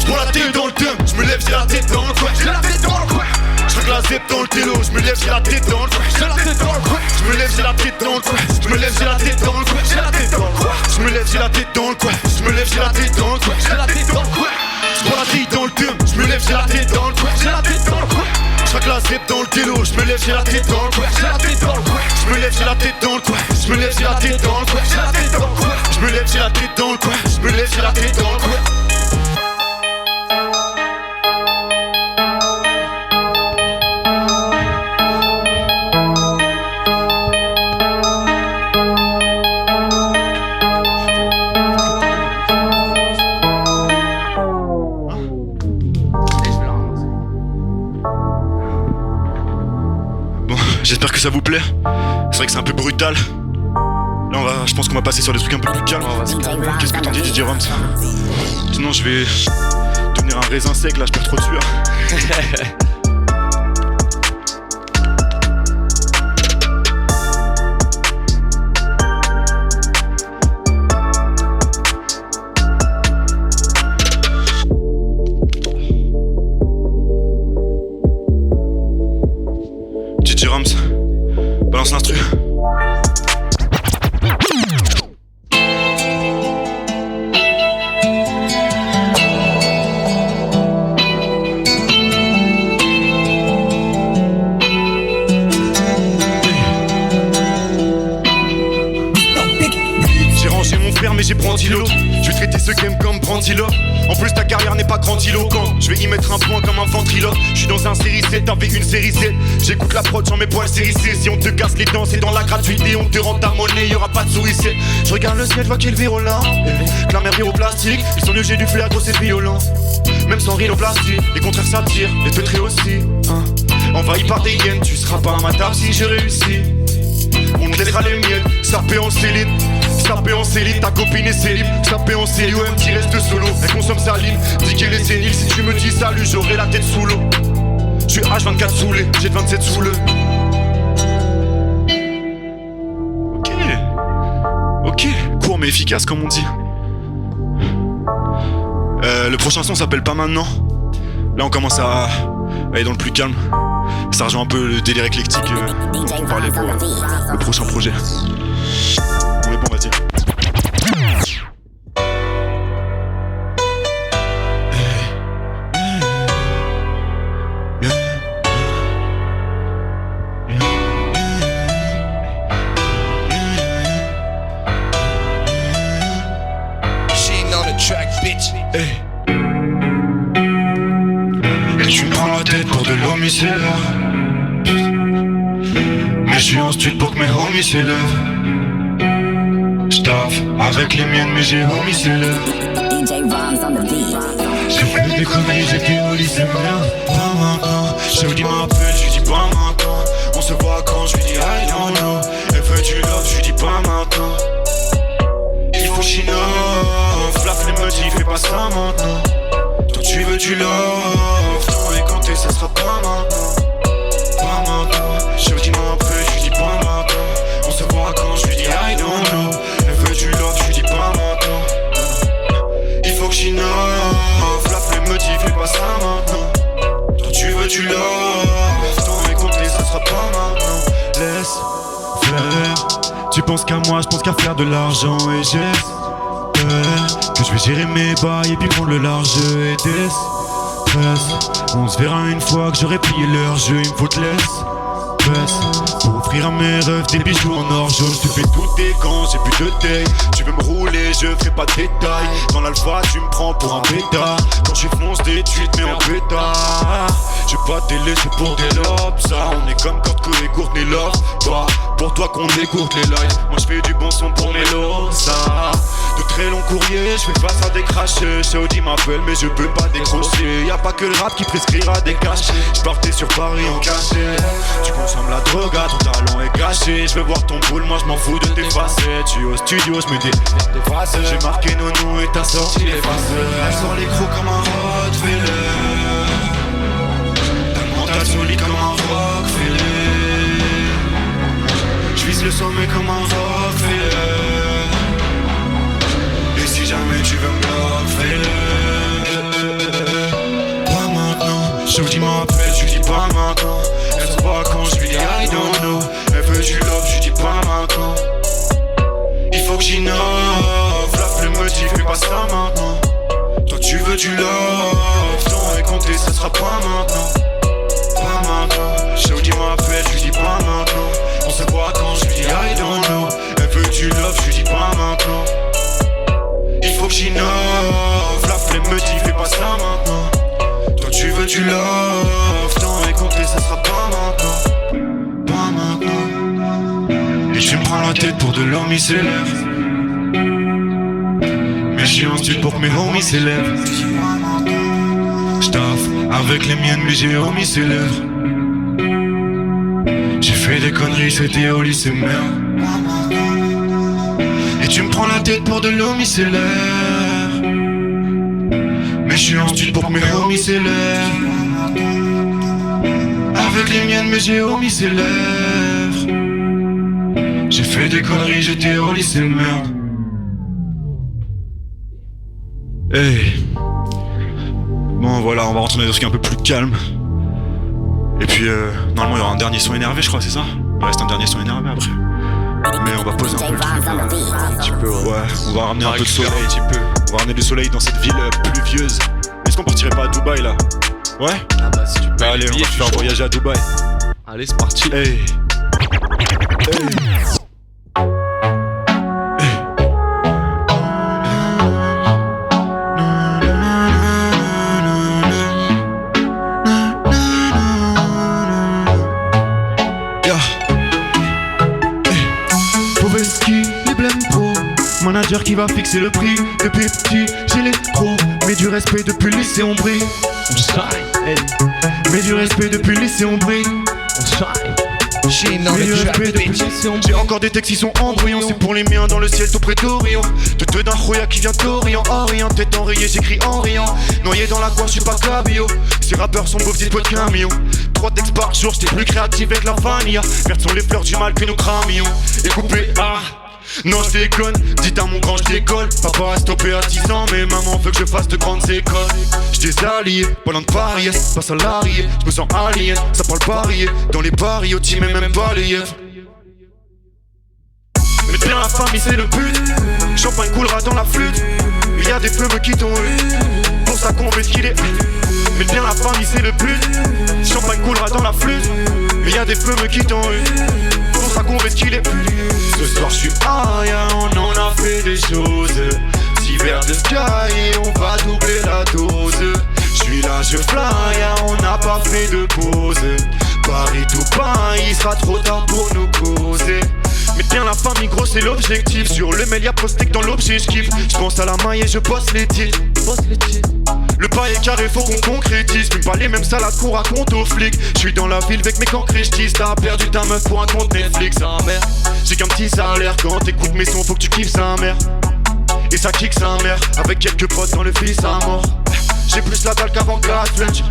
J'prends la tête dans le thème. J'me lève, j'ai la tête dans le coin. J'ai la tête dans le coin. J'raque la zep dans le télo. J'me lève, j'ai la tête dans le coin. J'ai la tête dans le coin. J'me lève, j'ai la tête dans le coin. J'me lève, j'ai la tête dans le coin. J'ai la tête dans le coin. J'me lève, j'ai la tête dans le coin. J'me lève, j'ai la tête dans le coin. J'ai la tête dans le coin. J'prends la tête dans le thème. J'me lève, j'ai la tête dans le coin. J'ai la tête dans le coin. J'raque la zep dans le télo. J'me lève, j'ai la tête dans le coin. J'ai la tête dans le coin. J'me lève, j'ai la tête dans le coin. J'me lève, j'ai la tête dans le coin. J'ai la tête dans le coin. J'me lève, j'ai la tête dans le coin. J'me lève, j'ai la tête dans le coin. J'espère que ça vous plaît. C'est vrai que c'est un peu brutal. Là, je pense qu'on va passer sur des trucs un peu plus calmes. Qu'est-ce que t'en dis, DJ Rams? Sinon, je vais devenir un raisin sec, là, je perds trop de sueur. DJ Rams, balance l'instru. J'ai rangé mon frère mais j'ai brandi l'autre. Je vais traiter ce game comme Brandilo. En plus ta carrière n'est pas grandiloquente. Je vais y mettre un point comme un ventriloque. Je suis dans un série 7, t'avais une série 7. J'écoute la prod, j'en mets poil série C. Si on te casse les dents, c'est dans la gratuité. On te rend ta monnaie, y'aura pas de souris. Je regarde le ciel, je vois qu'il est virulent. Que la mer vire au plastique. Ils sont mieux, j'ai du flair, gros c'est violent. Même sans rire au plastique, les contraires s'attirent, les feutrés aussi. Envahi par des hyènes, tu seras pas à ma table si je réussis. On te laissera les miennes, sapé en céline. Sapé en céline, ta copine est célib. Sapé en céline, OM qui reste solo. Elle consomme sa ligne, dit qu'elle est sénile. Si tu me dis salut, j'aurai la tête sous l'eau. Je suis H24 saoulé, j'ai 27 sous le. Ok, court mais efficace comme on dit. Le prochain son s'appelle Pas Maintenant. Là on commence à aller dans le plus calme. Ça rejoint un peu le délire éclectique dont on parlait pour le prochain projet. On est bon, on va dire. Et tu me prends la tête pour de l'homicide. Mais je suis en stud pour que mes homies s'élèvent. J'taffe avec les miennes mais j'ai homies s'élèvent. J'ai fait des conneries, j'étais au lycée mais pas maintenant. Je lui dis m'appelle, je lui dis pas maintenant. On se voit quand je lui dis I don't know. Elle veut du love, je lui dis pas maintenant. Il faut chino, Flaf les me dit fais pas ça maintenant. Toi du love, temps est compté, ça sera pas maintenant. Pas maintenant. Je dis moi après, je dis pas maintenant. On se voit quand je lui dis I don't know. Elle veut du love, je lui dis pas maintenant. Il faut que j'innove, la flemme me dit fais pas ça maintenant. Toi tu veux du love, temps est compté, ça sera pas maintenant. Laisse faire. Tu penses qu'à moi, je pense qu'à faire de l'argent. Et j'espère que je vais gérer mes bails et puis prendre le large et des stress. On se verra une fois que j'aurai plié leur jeu. Il me faut de l'espèce pour offrir à mes rêves des bijoux en or jaune. Tu fais tout tes gants, j'ai plus de taille. Tu veux me rouler, je ferai pas de détails. Dans l'alpha, tu me prends pour un bêta. Quand je fonce des tu te mets en bêta. J'ai pas de télé, c'est pour des lobes. Ça, on est comme Kurt et Courtney Love. Toi, pour toi qu'on écoute les lives. Moi je fais du bon son pour mes lots. Ça, de très longs courriers, je fais face à des crashers. Chez Audi m'appelle, mais je peux pas décrocher. Y'a pas que le rap qui prescrira des cachets. J'partais sur Paris en cachet. Tu consommes la drogue, ton talent est gâché. Je veux voir ton boule, moi je m'en fous de tes facettes. Tu es au studio, je me dis j'ai marqué nos noms et t'as sorti les facettes. Elle sort les crocs comme un Rottweiler. Ta mental solide comme un Rockefeller. J'vise le sommet comme un Rockefeller. Et si jamais tu veux me bloquer, pas maintenant. Je vous dis m'appelle, je lui dis pas maintenant. Elle se voit quand je lui dis I don't know. Elle veut du love, je lui dis pas maintenant. Il faut que j'innove, la flemme me dit fais pas ça maintenant. Toi tu veux du love, temps est compté, ça sera pas maintenant. Pas maintenant. Je vous dis m'appelle, je lui dis pas maintenant. On se voit quand je lui dis I don't know. Elle veut du love, je lui dis pas maintenant. Il faut que j'innove, la flemme me dit fais pas ça maintenant. Toi tu veux du love, temps est compté, ça sera pas maintenant. Pas maintenant. Et tu me prends la tête pour de l'homme, il s'élève. Mais je suis en studio pour que mes homies s'élèvent. J'taffe avec les miennes, mais j'ai omis ses lèvres. J'ai fait des conneries, c'était au lycée, merde. Et tu me prends la tête pour de l'homme, il s'élève. Mais je suis en studio pour que mes homies s'élèvent. Avec les miennes, mais j'ai omis ses lèvres. J'ai fait des conneries, j'étais au lycée, merde. Hey. Bon voilà, on va rentrer dans des trucs un peu plus calmes. Et puis normalement il y aura un dernier son énervé, je crois, c'est ça? Il reste un dernier son énervé après. Mais on va poser un peu le truc. Un petit peu, ouais. On va ramener un peu de soleil, un petit peu. On va ramener du soleil dans cette ville pluvieuse. Est-ce qu'on partirait pas à Dubaï là? Ouais? Ah bah si tu peux. Allez, on va faire voyager à Dubaï. Allez, c'est parti. Hey. Hey. Manager qui va fixer le prix. Depuis petit, j'ai les pros. Mais du respect depuis le lycée, on brille. On shine. Hey. Mais du respect depuis le lycée, on brille. On shine. Mais du respect depuis le lycée, on brille. J'ai encore des textes qui sont embrouillants. C'est pour les miens dans le ciel tout près d'Orient. Te d'un Roya qui vient d'Orient. Orient, tête enrayée, j'écris en riant. Noyé dans la cour, je suis pas cabillaud. Ces rappeurs sont beaux, dis-toi de camion. 3 textes par jour, j'étais plus créatif avec la vanilla. Merde sont les fleurs du mal que nous cramions. Et coupé, ah. Non je déconne, dites à mon grand je décolle. Papa a stoppé à 10 ans mais maman veut que je fasse de grandes écoles. J'étais allié, pas loin de Paris, pas salarié. Je me sens alien, ça parle parier. Dans les paris au team et même pas les yeux. Mais bien la famille c'est le but. Champagne coulera dans la flûte. Il y a des feux qui t'ont eu. Pour ça qu'on veut qu'il est. Mais bien la famille c'est le but. Champagne coulera dans la flûte. Mais y a des feux qui t'ont eu. Pour ça qu'on veut qu'il est. Ce soir je suis high, on en a fait des choses. 10 verres de sky et on va doubler la dose. Je suis là, je fly, on n'a pas fait de pause. Paris tout pain, il sera trop tard pour nous causer. Mais bien la famille gros c'est l'objectif. Sur le mail y'a postec dans l'objet je kiffe. Je pense à la maille et je bosse les titres. Le pas est carré, faut qu'on concrétise. Puis pas les mêmes salades qu'on raconte aux flics. J'suis dans la ville avec mes camps christis. T'as perdu ta meuf pour un compte Netflix, ah merde. J'ai qu'un petit salaire, quand t'écoutes mes sons faut que tu kiffes sa mère. Et ça kick sa mère, avec quelques potes dans le fils à mort. J'ai plus la dalle qu'avant Glass Fletch.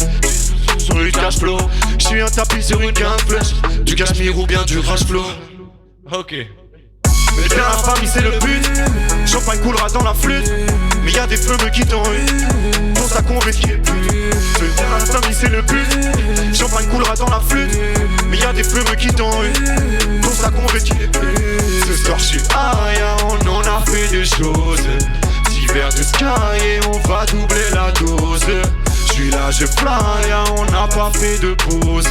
Sur le cash flow, j'suis un tapis sur une gain flèche. Du cachemire ou bien du crash flow. Ok. Mais bien la famille c'est le but. Champagne coulera dans la flûte. Mais y'a des feux qui t'ont eu. Pour ça qu'on veut qui est pute. Mais bien la famille c'est le but. Champagne coulera dans la flûte. Mais y'a des feux qui t'ont eu. Pour ça qu'on veut qui est pute. Ce soir j'suis aïe, on en a fait des choses. 10 verres de sky et on va doubler la dose. J'suis là, je fly, on n'a pas fait de pause.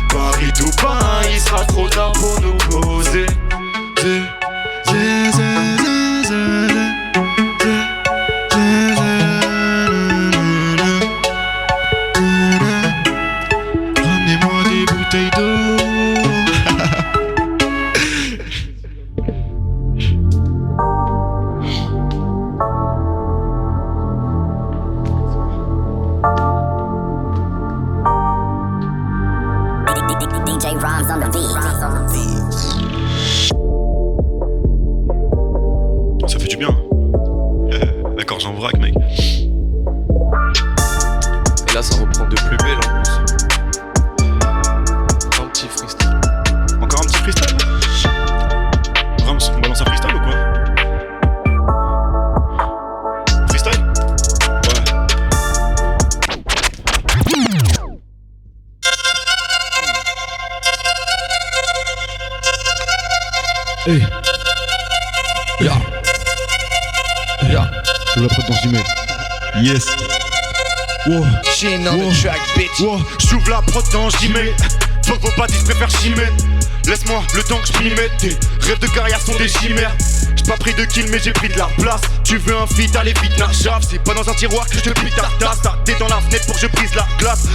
Paris tout bas, il sera trop tard pour nous poser. Ramenez-moi des bouteilles d'eau. DJ Rhymes on the beat. Ça fait du bien. D'accord, j'en vrac, mec. Et là, ça reprend de plus belle en plus. Un petit freestyle. Encore un petit freestyle? Rams, on balance un freestyle ou quoi? Freestyle? Hey. Ya. Ya. Je la prête dans email. Yes. Wow. Wow. J'ouvre la prod dans Gmail. Toi vos badis préfèrent chimer. Laisse-moi le temps que je m'y mette. Tes rêves de carrière sont des chimères. J'ai pas pris de kill mais j'ai pris de la place. Tu veux un feat, allez vite, narjave. C'est pas dans un tiroir que je te plie ta tasse. T'es dans la fenêtre pour que je brise la glace.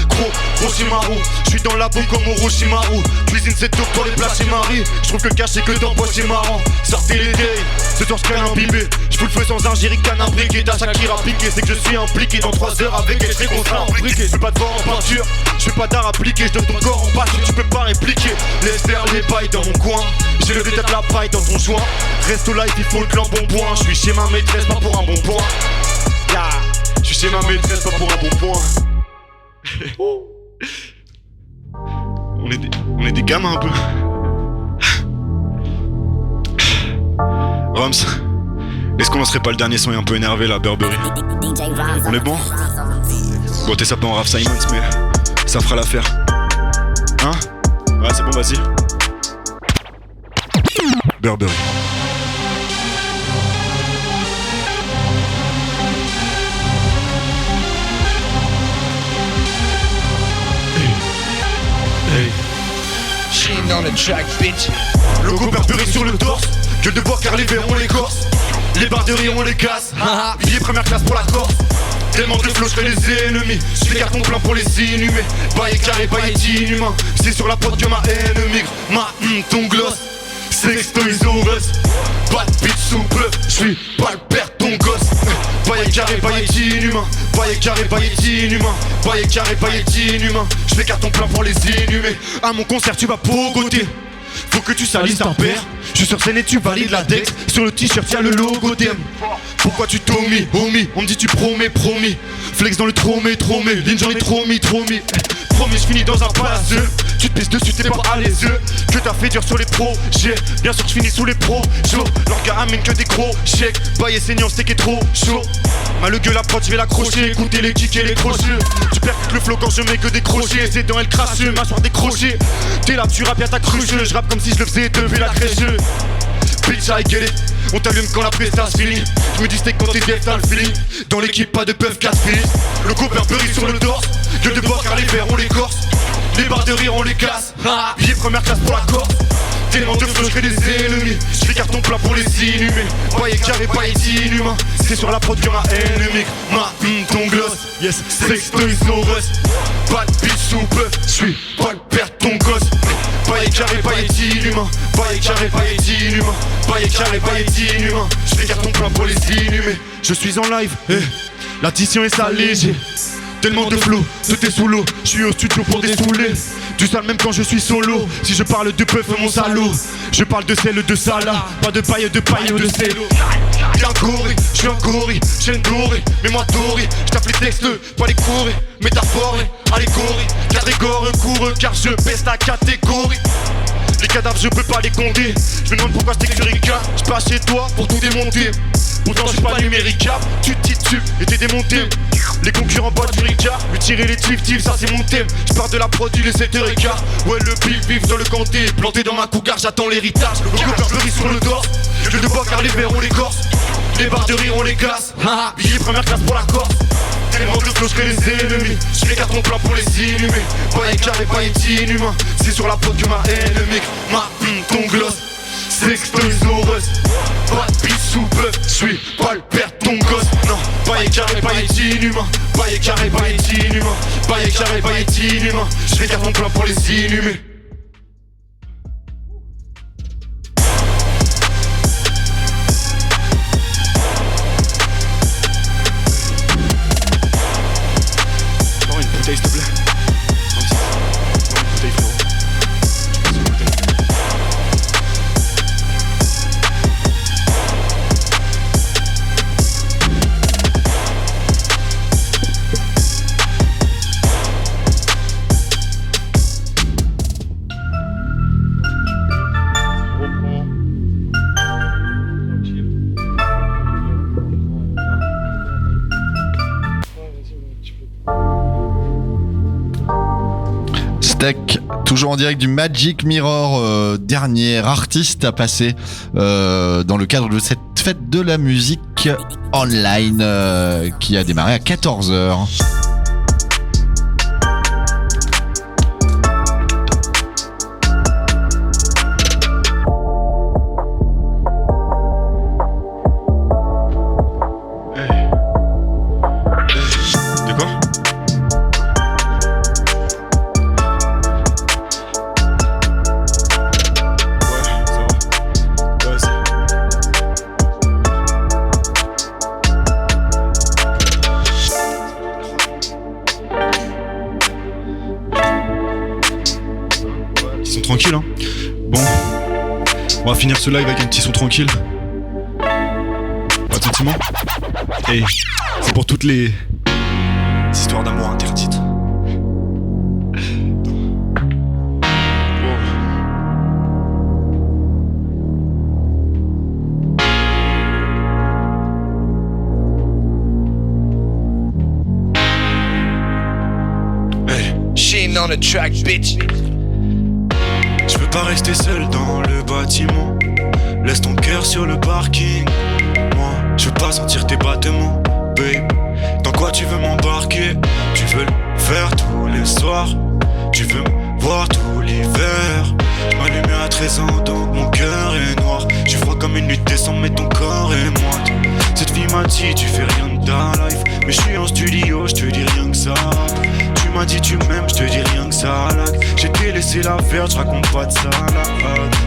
Gros Shimaru, j'suis dans la bombe comme Orochimaru. Cuisine cette taupe pour les plats chez Marie. J'trouve que le cash c'est que dans poche c'est marrant. Sortez les days, ce soir j'canne imbibé. J'fous le feu sans un jerrycan imbriqué. T'as Shakira piqué, c'est que je suis impliqué. Dans 3 heures avec elle, c'est qu'on sera imbriqué. J'fais pas de vent en peinture, j'fais pas d'art appliqué. J'donne ton corps en pâture, tu peux pas répliquer. Laisse faire les bails dans mon coin. J'ai levé tête la paille dans ton joint. Reste au live, il faut le clan bonbon. J'suis chez ma maîtresse, pas pour un bon point. Yeah. J'suis chez ma maîtresse, pas pour un bon point. On est des gamins un peu. Rams, est-ce qu'on lancerait pas le dernier son et un peu énervé là, Burberry? On est bon? Bon, t'es sapé en Raph Simons, mais ça fera l'affaire. Hein? Ouais, c'est bon, vas-y. Burberry. On the track, bitch. Logo Burberry sur le torse. Gueule de bois car les verres on les corse. Les barres de riz on les casse. Billet première classe pour la Corse. Tellement de flow je fais les ennemis. Je fais carton plein pour les inhumer. Bail carré, bail inhumain. C'est sur la prod que ma haine migre. Ton gloss. Sextoys over us. Pas de bitch souple. J'suis pas le père de ton gosse. Bail carré, bail inhumain. Bail carré, bail inhumain. Bail carré, bail inhumain. J'fais carton plein pour les inhumer. À mon concert tu vas pogoter. Faut que tu salisses ta paire. Je suis sur scène et tu valides la dex. Sur le t-shirt y'a le logo DM. Pourquoi tu t'omis, homie? On me dit tu promets, promis. Flex dans le tromé, ligne j'en ai trop mis. Promis je finis dans un palace. Tu te pisses dessus t'es pas à l'aise. Que t'as fait dur sur les projets. Bien sûr je finis sous les pros. Chaud, leur gars amène que des gros chèques. Bail et saignant steak est trop chaud. Ma le gueule la prod je vais l'accrocher. Écoutez les kicks et les crochets. Tu percutes le flow quand je mets que des crochets. C'est dans elle crache, mâchoire décrochée. T'es là tu rappes y'a ta cruche. Je rappe comme si je le faisais depuis la crèche. Bitch I get it. On t'allume quand la presta se finit. Je me dis steak quand t'es dead t'as le feeling. Dans l'équipe pas de puff casse fini. Le go Burberry sur le torse. Gueule de bois car les verres on les corse. Les barres de rire on les casse. Billet première classe pour la Corse. Tellement de flow je crée des ennemis. Je fais carton plein pour les inhumer. Bail carré, bail inhumain. C'est sur la prod que ma ennemi. Ton gloss. Yes, Sextoys over us. Pas de bitch souple. J'suis pas le père de ton gosse. Bail carré, bail inhumain. Bail carré, bail inhumain. Bail carré, bail inhumain. Je fais carton plein pour les inhumer. Je suis en live, l'addition est salée. J'ai tellement de flow, tout est sous l'eau. Je suis au studio pour dessouler. Du sale même quand je suis solo. Si je parle de puff mon salaud. Je parle de sel de Salah. Pas de paille ou de cello. T'es un gorille, je suis un gorille, j'ai une glory. Mais moi Tori, je tape les textes, pas les courir. Métaphore, allégorie, catégorie, coureux, car je baisse ta catégorie. Les cadavres je peux pas les compter. Je me demande pourquoi c'était Curica. Je passe chez toi pour tout démonter. Pourtant je suis pas numéricable. Tu te titubes et t'es démonté. Les concurrents battent du Ricard. Me tirer les tifs, ça c'est mon thème. Je pars de la produit les 7h15. Ouais le bif vif dans le ganté. Planté dans ma cougar j'attends l'héritage. Le cœur fleurit sur le torse. Je de bois car les verres on les corse. Les barres de rire on les casse. Billet première classe pour la Corse. Tellement de flots que les ennemis. Je les cartons plein pour les inhumer. Pas écaré, pas inhumain. C'est sur la peau que ma haine mec. Ma ton gloss. Sextosaurus. Pas de pisse ou bœuf. J'suis pas le père de ton gosse. Non, pas écaré, pas inhumain. Pas écaré, pas inhumain. Pas écaré, pas inhumain. Je les cartons plein pour les inhumer. S'il te plaît. Une bouteille, frérot. Toujours en direct du Magic Mirror, dernier artiste à passer dans le cadre de cette fête de la musique online qui a démarré à 14h. Tranquille, hein. Bon, on va finir ce live avec un petit son tranquille. Pas de sentiments. Et c'est pour toutes les histoires d'amour interdites. Hey. Sheen on the track, bitch. Je veux pas rester seul dans le bâtiment. Laisse ton cœur sur le parking. Moi, je veux pas sentir tes battements, babe. Dans quoi tu veux m'embarquer? Tu veux le faire tous les soirs. Tu veux me voir tout l'hiver. M'allumer à 13 ans donc mon cœur est noir. Je froid comme une nuit de décembre mais ton corps est moite. Cette fille m'a dit tu fais rien de ta life. Mais je suis en studio, je te dis rien que ça. Tu m'as dit tu m'aimes, je te dis rien que ça lag. J'ai délaissé la verte, je raconte pas de salade.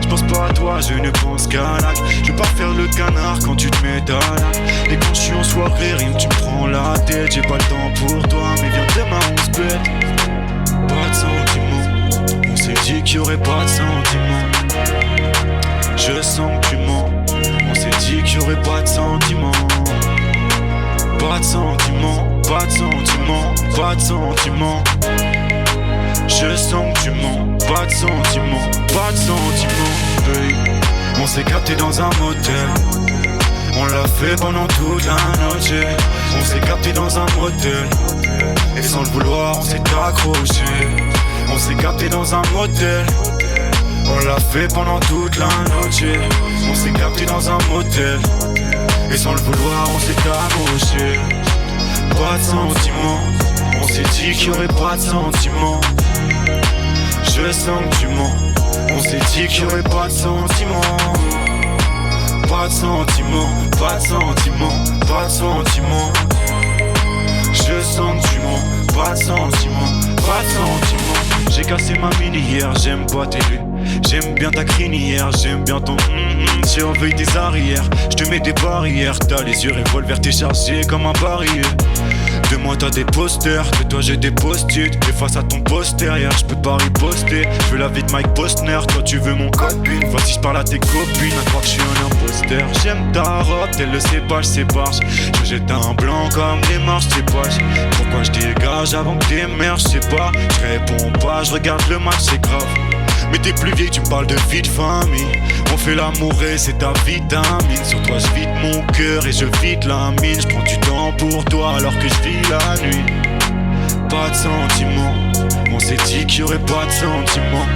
Je pense pas à toi, je ne pense qu'à lac. Je veux pas faire le canard quand tu te mets à lac. Et quand je suis en soirée, rime, tu me prends la tête. J'ai pas le temps pour toi, mais viens demain on se bête. Pas de sentiments, on s'est dit qu'il y aurait pas de sentiments. Je sens que tu mens, on s'est dit qu'il y aurait pas de sentiments. Pas de sentiments, pas de sentiments, pas de sentiments. Je sens que tu mens, pas de sentiments, pas de sentiments, babe. On s'est capté dans un motel. On l'a fait pendant toute la nuit. On s'est capté dans un motel. Et sans le vouloir on s'est accroché. On s'est capté dans un motel. On l'a fait pendant toute la nuit. On s'est capté dans un motel. Et sans le vouloir on s'est accroché. Pas de sentiments. On s'est dit qu'il y aurait pas de sentiments. Je sens que tu mens. On s'est dit qu'il y aurait pas de sentiments. Pas de sentiments, pas de sentiments, pas de sentiments. Je sens que tu mens. Pas de sentiments, pas de sentiments. J'ai cassé ma mini hier, j'aime pas tes lunes. J'aime bien ta crinière, j'aime bien ton surveille tes arrières. Je te mets des barrières, t'as les yeux revolver, t'es chargé comme un barillet. De moi t'as des posters, de toi j'ai des post-it. Et face à ton postérieur, je peux pas riposter. Je veux la vie de Mike Postner, toi tu veux mon copine. Voici je parle à tes copines, à croire que je suis un imposteur. J'aime ta robe, tel le cépage, c'est barge. Je jette un blanc comme des marches, c'est pas. Pourquoi je dégage avant que t'émerges, je sais pas. Je réponds pas, je regarde le match, c'est grave. Mais t'es plus vieille, tu me parles de vie de famille. On fait l'amour et c'est ta vitamine. Sur toi je vide mon cœur et je vide la mine. Je prends du temps pour toi alors que je vis la nuit. Pas de sentiments, on s'est dit qu'il y aurait pas de sentiments.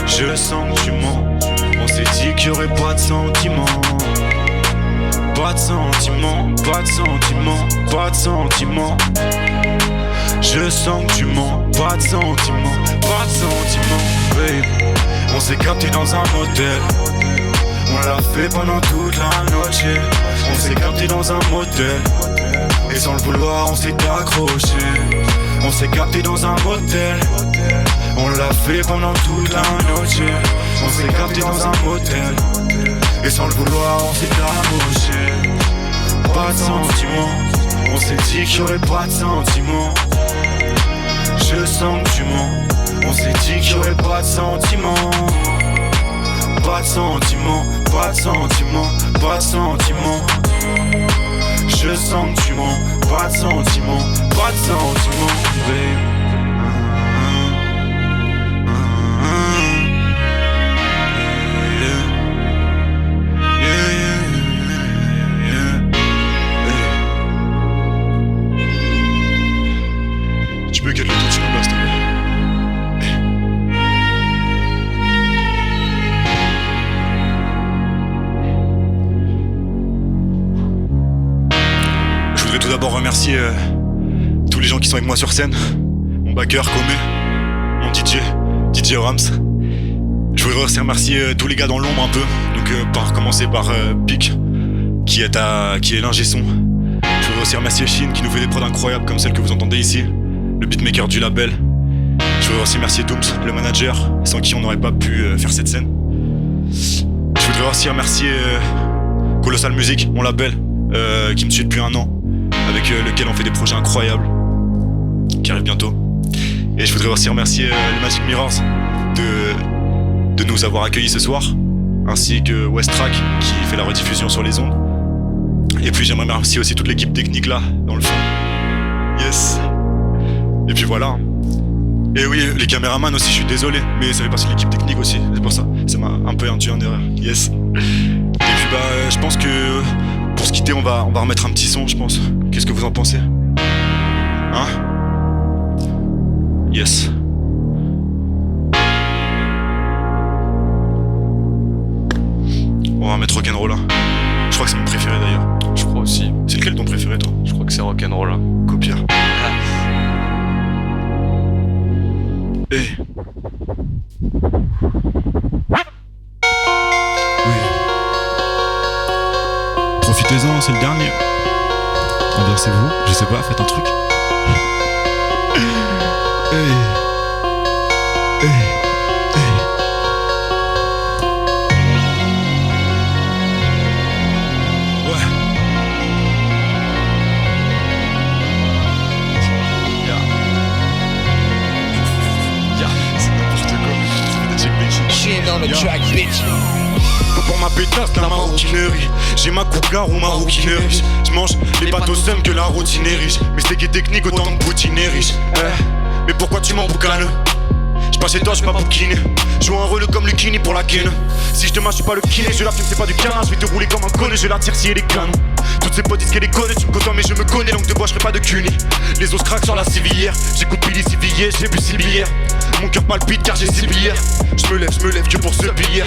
Je sens que tu mens, on s'est dit qu'il y aurait pas de sentiments. Pas de sentiments, pas de sentiments, pas de sentiments. Je sens que tu mens, pas de sentiments, pas de sentiments, babe. On s'est capté dans un motel, on l'a fait pendant toute la noche. On s'est capté dans un motel, et sans le vouloir on s'est accroché. On s'est capté dans un motel, on l'a fait pendant toute la noche. On s'est capté dans un motel, et sans le vouloir on s'est accroché. Pas de sentiments, on s'est dit qu'il y aurait pas de sentiments. Je sens que tu mens, on s'est dit qu'il y aurait pas de sentiments. Pas de sentiments, pas de sentiments, pas de sentiments. Je sens que tu mens, pas de sentiments, pas de sentiments, babe. Tu peux calmer tout, tu me passes, s'il te plaît. Je voudrais tout d'abord remercier tous les gens qui sont avec moi sur scène. Mon backer, Comé, mon DJ Rams. Je voudrais aussi remercier tous les gars dans l'ombre un peu. Donc par commencer par Pic, qui est l'ingé son. Je voudrais aussi remercier Shin qui nous fait des prods incroyables comme celles que vous entendez ici. Le beatmaker du label. Je voudrais aussi remercier Dooms, le manager, sans qui on n'aurait pas pu faire cette scène. Je voudrais aussi remercier Colossal Music, mon label, qui me suit depuis 1 an, avec lequel on fait des projets incroyables, qui arrivent bientôt. Et je voudrais aussi remercier les Magic Mirrors de nous avoir accueillis ce soir, ainsi que West Track qui fait la rediffusion sur les ondes. Et puis j'aimerais remercier aussi toute l'équipe technique là, dans le fond. Yes. Et puis voilà. Et oui, les caméramans aussi, je suis désolé, mais ça fait partie de l'équipe technique aussi, c'est pour ça. Ça m'a un peu induit en erreur. Yes. Et puis je pense que pour se quitter, on va remettre un petit son, je pense. Qu'est-ce que vous en pensez? Hein? Yes. On va mettre Rock'n'Roll. Je crois que c'est mon préféré d'ailleurs. Je crois aussi. C'est lequel ton préféré, toi? Je crois que c'est Rock'n'Roll. Copier. Hey. Oui. Profitez-en, c'est le dernier. Renversez-vous, je sais pas, faites un truc. Hey. Hey. Hey. Ouais. Pour ma pétasse, la maroquinerie. J'ai ma cougar ou ma rouquinerie. J'mange les bateaux seuls que la routine est riche. Mais c'est qui est technique autant que Poutine est riche. Mais pourquoi tu m'emboucanes? J'passe chez toi, j'suis pas bouquiné. Joue un rôle comme le kiné pour la ken. Si je te mâche, j'suis pas le kiné. Je la fume, c'est pas du canard. J'vais te rouler comme un conne. Je la tire si elle est canons. Toutes ces potes disent qu'elle est conne. Tu me côtoies, mais je me connais. Donc de bois, j'serai pas de cuny. Les os craquent sur la civière. J'écoute Billy Civillier, j'ai bu 6 billets. Mon cœur palpite car j'ai 6 billets. J'me lève que pour ce billet.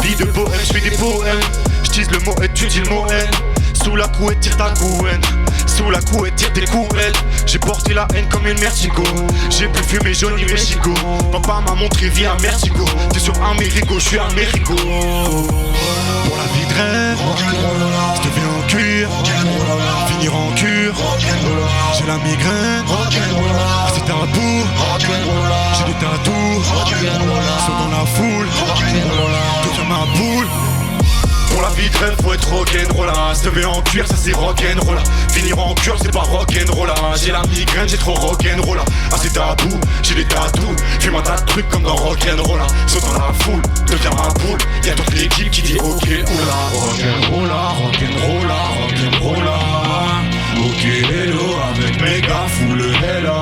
Vie de bohème, j'fais des poèmes. J'tise le mot et tu dis le mot haine. Sous la couette, tire ta couenne. Sous la couette, tire tes couettes. J'ai porté la haine comme une mertigo. J'ai pu fumer Johnny Mexico. Papa m'a montré vie à Mertigo. T'es sur un mérigo, j'suis un mérigo. Pour la vie de rêve, j'deviens en cuir. Finir en cure. J'ai la migraine. C'est un bout. J'ai des tatous. Sont dans la foule. Deviens ma boule. Pour la vie de rêve faut être rock'n'rolla. Se lever en cuir ça c'est rock'n'rolla. Finir en cure c'est pas rock'n'rolla. J'ai la migraine j'ai trop rock'n'rolla. Ah c'est tabou, j'ai des tatous. Fais-moi tas de trucs comme dans rock'n'rolla. Saute dans la foule, deviens ma boule. Y'a toute l'équipe qui dit ok oula. Rock'n'rolla, rock'n'rolla, rock'n'rolla. Ok hello avec méga full hella.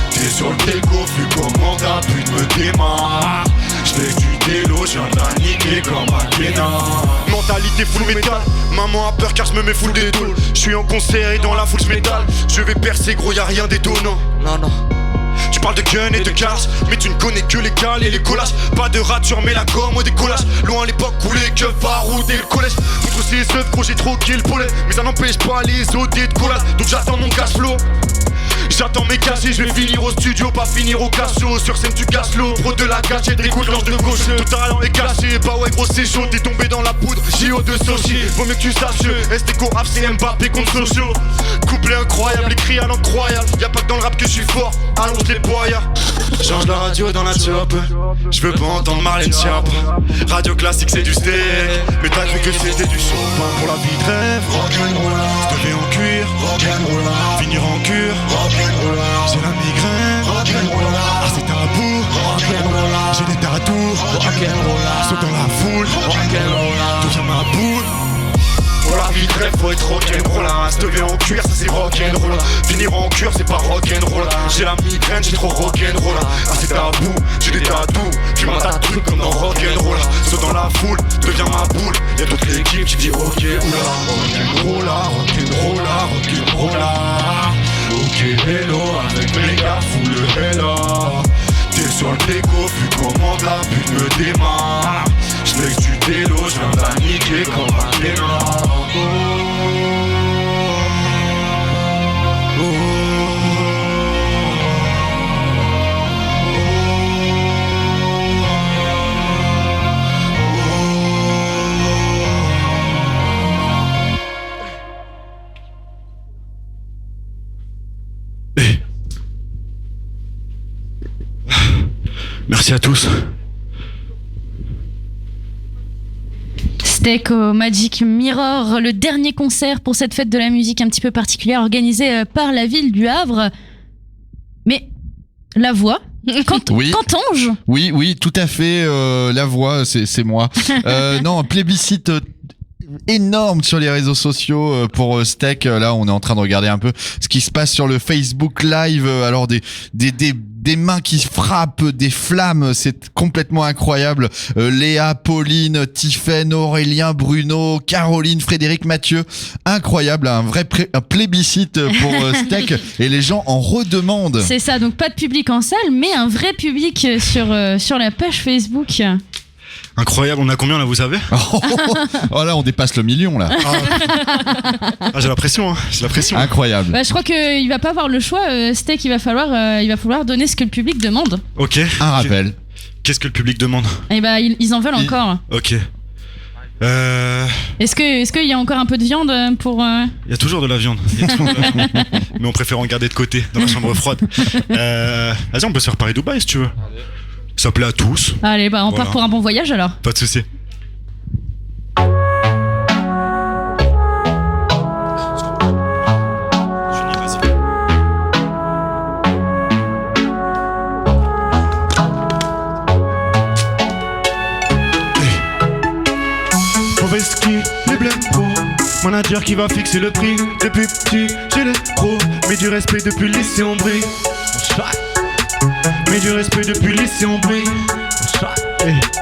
T'es sur le déco, vu comment t'as pu me démarrer. J'fais du délo, j'viens de la niquer comme Akena. Mentalité full métal, maman a peur car j'me mets full des tôles. J'suis en concert et dans la foule j'métal. Je vais percer gros y'a rien d'étonnant. Non. Tu parles de gun et de cars, mais tu ne connais que les cales et les collages. Pas de rature mais la gomme au décollage. Loin l'époque où les keufs baroudaient le collège. Contre ces œufs gros j'ai troqué le poulet. Mais ça n'empêche pas les autres d'être collage. Donc j'attends mon cash flow. J'attends mes cachets, je vais finir au studio, pas finir au cachot. Sur scène tu casses l'eau, pro de la gâchette, écoute l'ange de gauche. Tout talent est caché, bah ouais gros c'est chaud. T'es tombé dans la poudre, JO de Sochi. Vaut mieux que tu saches, STCO rap c'est Mbappé contre Sochaux. Couplet incroyable, écrit à l'incroyable. Y'a pas que dans le rap que je suis fort, allonge les boyards. Change la radio dans la chop, je veux pas entendre Marlène Schiappa. Radio classique c'est du steak, mais t'as cru que c'était du champagne. Pour la vie de rêve, rock'n'rolla. Je devais en cuir, rock'n'rolla. Finir en cure, rock'n'rolla. J'ai la migraine, rock'n'rolla. Ah c'est tabou, rock'n'rolla. J'ai des tatous, rock'n'rolla. Saute dans la foule, rock'n'rolla. Deviens ma boule. Pour la vie de rêve faut être rock'n'rolla. Se lever en cuir ça c'est rock'n'rolla. Finir en cure c'est pas rock'n'rolla. J'ai la migraine j'ai trop rock'n'rolla. Ah c'est tabou, j'ai des tatous. Fume un tas de trucs comme dans rock'n'rolla. Saute dans la foule, deviens ma boule. Y'a toute l'équipe qui dit ok oula. Rock'n'rolla, rock'n'rolla, rock'n'rolla. Ok hello avec méga full hella. T'es sur le déco, vu comment t'as pu me démarrer. J'flex du délo, j'viens de la niquer comme Akena. Merci à tous. Steak au Magic Mirror, le dernier concert pour cette fête de la musique un petit peu particulière organisée par la ville du Havre. Mais la voix, oui. qu'entends-je ? Oui, tout à fait. La voix, c'est moi. Non, plébiscite énorme sur les réseaux sociaux pour Steak. Là, on est en train de regarder un peu ce qui se passe sur le Facebook Live. Alors des mains qui frappent, des flammes, c'est complètement incroyable. Léa, Pauline, Tiffaine, Aurélien, Bruno, Caroline, Frédéric, Mathieu, incroyable, un vrai plébiscite pour Steak et les gens en redemandent. C'est ça, donc pas de public en salle, mais un vrai public sur la page Facebook. Incroyable, on a combien là, vous savez? Oh là, on dépasse le million là. J'ai la pression, Incroyable. Bah, je crois qu'il va pas avoir le choix, Steak, il va falloir donner ce que le public demande. Ok. Un rappel. Qu'est-ce que le public demande? Eh bah, ils en veulent encore. Ok. Est-ce qu'il y a encore un peu de viande pour... Il y a toujours de la viande. Mais on préfère en garder de côté, dans la chambre froide. Vas-y, on peut se faire Paris-Dubaï si tu veux. Ça plaît à tous. Allez, bah on part pour un bon voyage alors. Pas de soucis. Mauvais ski, les blèmes pro. Manager qui va fixer le prix. Depuis petit, j'ai les pros. Mais du respect depuis le lycée on brille. Mais du respect depuis le lycée on brille.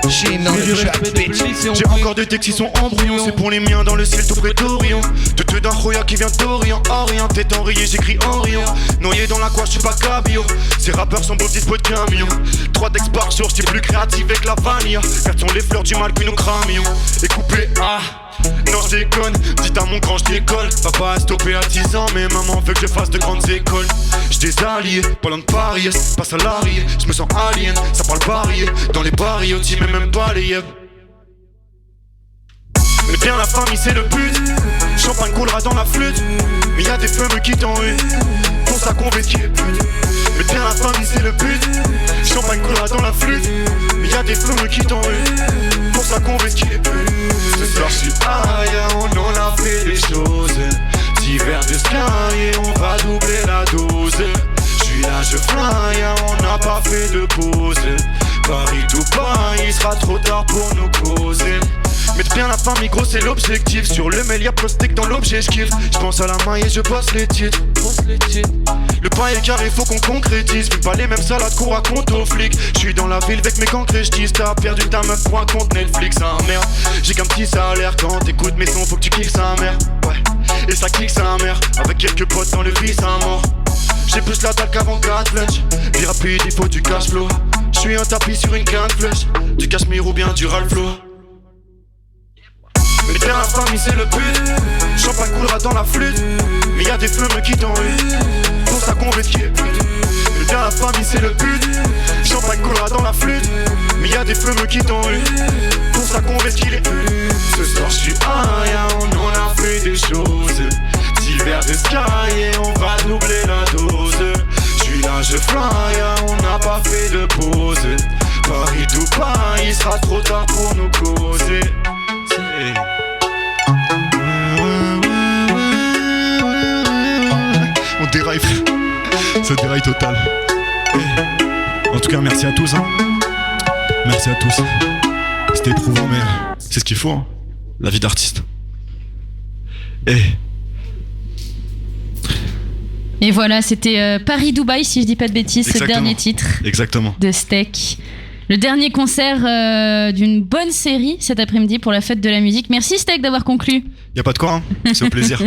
J'ai encore des textes qui sont embryons. C'est pour les miens dans le ciel tout près d'Orient. Te d'un Roya qui vient d'Orient. Orient, tête enrayée, j'écris en riant. Noyé dans la quoi, j'suis pas cabillon. Ces rappeurs sont beaux dispo de camion. 3 textes par jour, j'suis plus créatif avec la vanille. Elles sont les fleurs du mal puis nous cramions. Et coupé, non je déconne, dites à mon grand je décolle. Papa a stoppé à 10 ans mais maman veut que je fasse de grandes écoles. J'ai des alliés, pas loin de Paris, pas salarié. Je me sens alien, ça parle varié. Dans les barils, on dit même pas les yeux. Mais bien la famille c'est le but. Champagne coulera dans la flûte. Mais y'a des femmes qui t'en huent. Pour ça qu'on veut qui est pute. Mais bien la famille c'est le but. Champagne coulera dans la flûte, mais y'a des flammes qui t'en eu. Pour ça qu'on veut qu'il est plus. Ce soir j'suis aïe, on en a fait des choses. 10 verres de Sky et on va doubler la dose. J'suis là, je fly, on n'a pas fait de pause. Paris tout Paris, il sera trop tard pour nous causer. Mettre bien la famille, gros c'est l'objectif. Sur le mail y'a prostek dans l'objet, j'kiffe. J'pense à la maille et je bosse les titres. Le pain est carré, faut qu'on concrétise. Fume pas les mêmes salades qu'on raconte aux flics. J'suis dans la ville avec mes cancres et j'dis t'as perdu ta meuf pour un compte Netflix, hein merde. J'ai qu'un petit salaire quand t'écoutes mes sons, faut que tu kiffes sa mère. Ouais, et ça kick sa mère. Avec quelques potes dans le vice à mort. J'ai plus la dalle qu'avant 4 lunch. Vie rapide, il faut du cash flow. J'suis un tapis sur une canne flèche. Du cachemire ou bien du Ralflo. Mais faire la famille c'est le but. Champagne coulera dans la flûte, mais y'a des flammes qui t'ont eu. Pour ça qu'on veut qu'il est plus. Mais faire la famille c'est le but. Champagne coulera dans la flûte, mais y'a des flammes qui t'ont eu. Pour ça qu'on veut qu'il est plus. Ce soir j'suis aïe, on en a fait des choses. 10 verres de Sky et on va doubler la dose. J'suis là, je fly, on n'a pas fait de pause. Paris tout Paris, il sera trop tard pour nous causer. On déraille, ça déraille total. En tout cas, merci à tous. Hein. Merci à tous. C'était éprouvant, mais c'est ce qu'il faut. Hein. La vie d'artiste. Et voilà, c'était Paris-Dubaï, si je dis pas de bêtises, c'est le dernier titre. Exactement. De Steak. Le dernier concert d'une bonne série cet après-midi pour la fête de la musique. Merci Steak d'avoir conclu. Y a pas de quoi, hein. C'est au plaisir.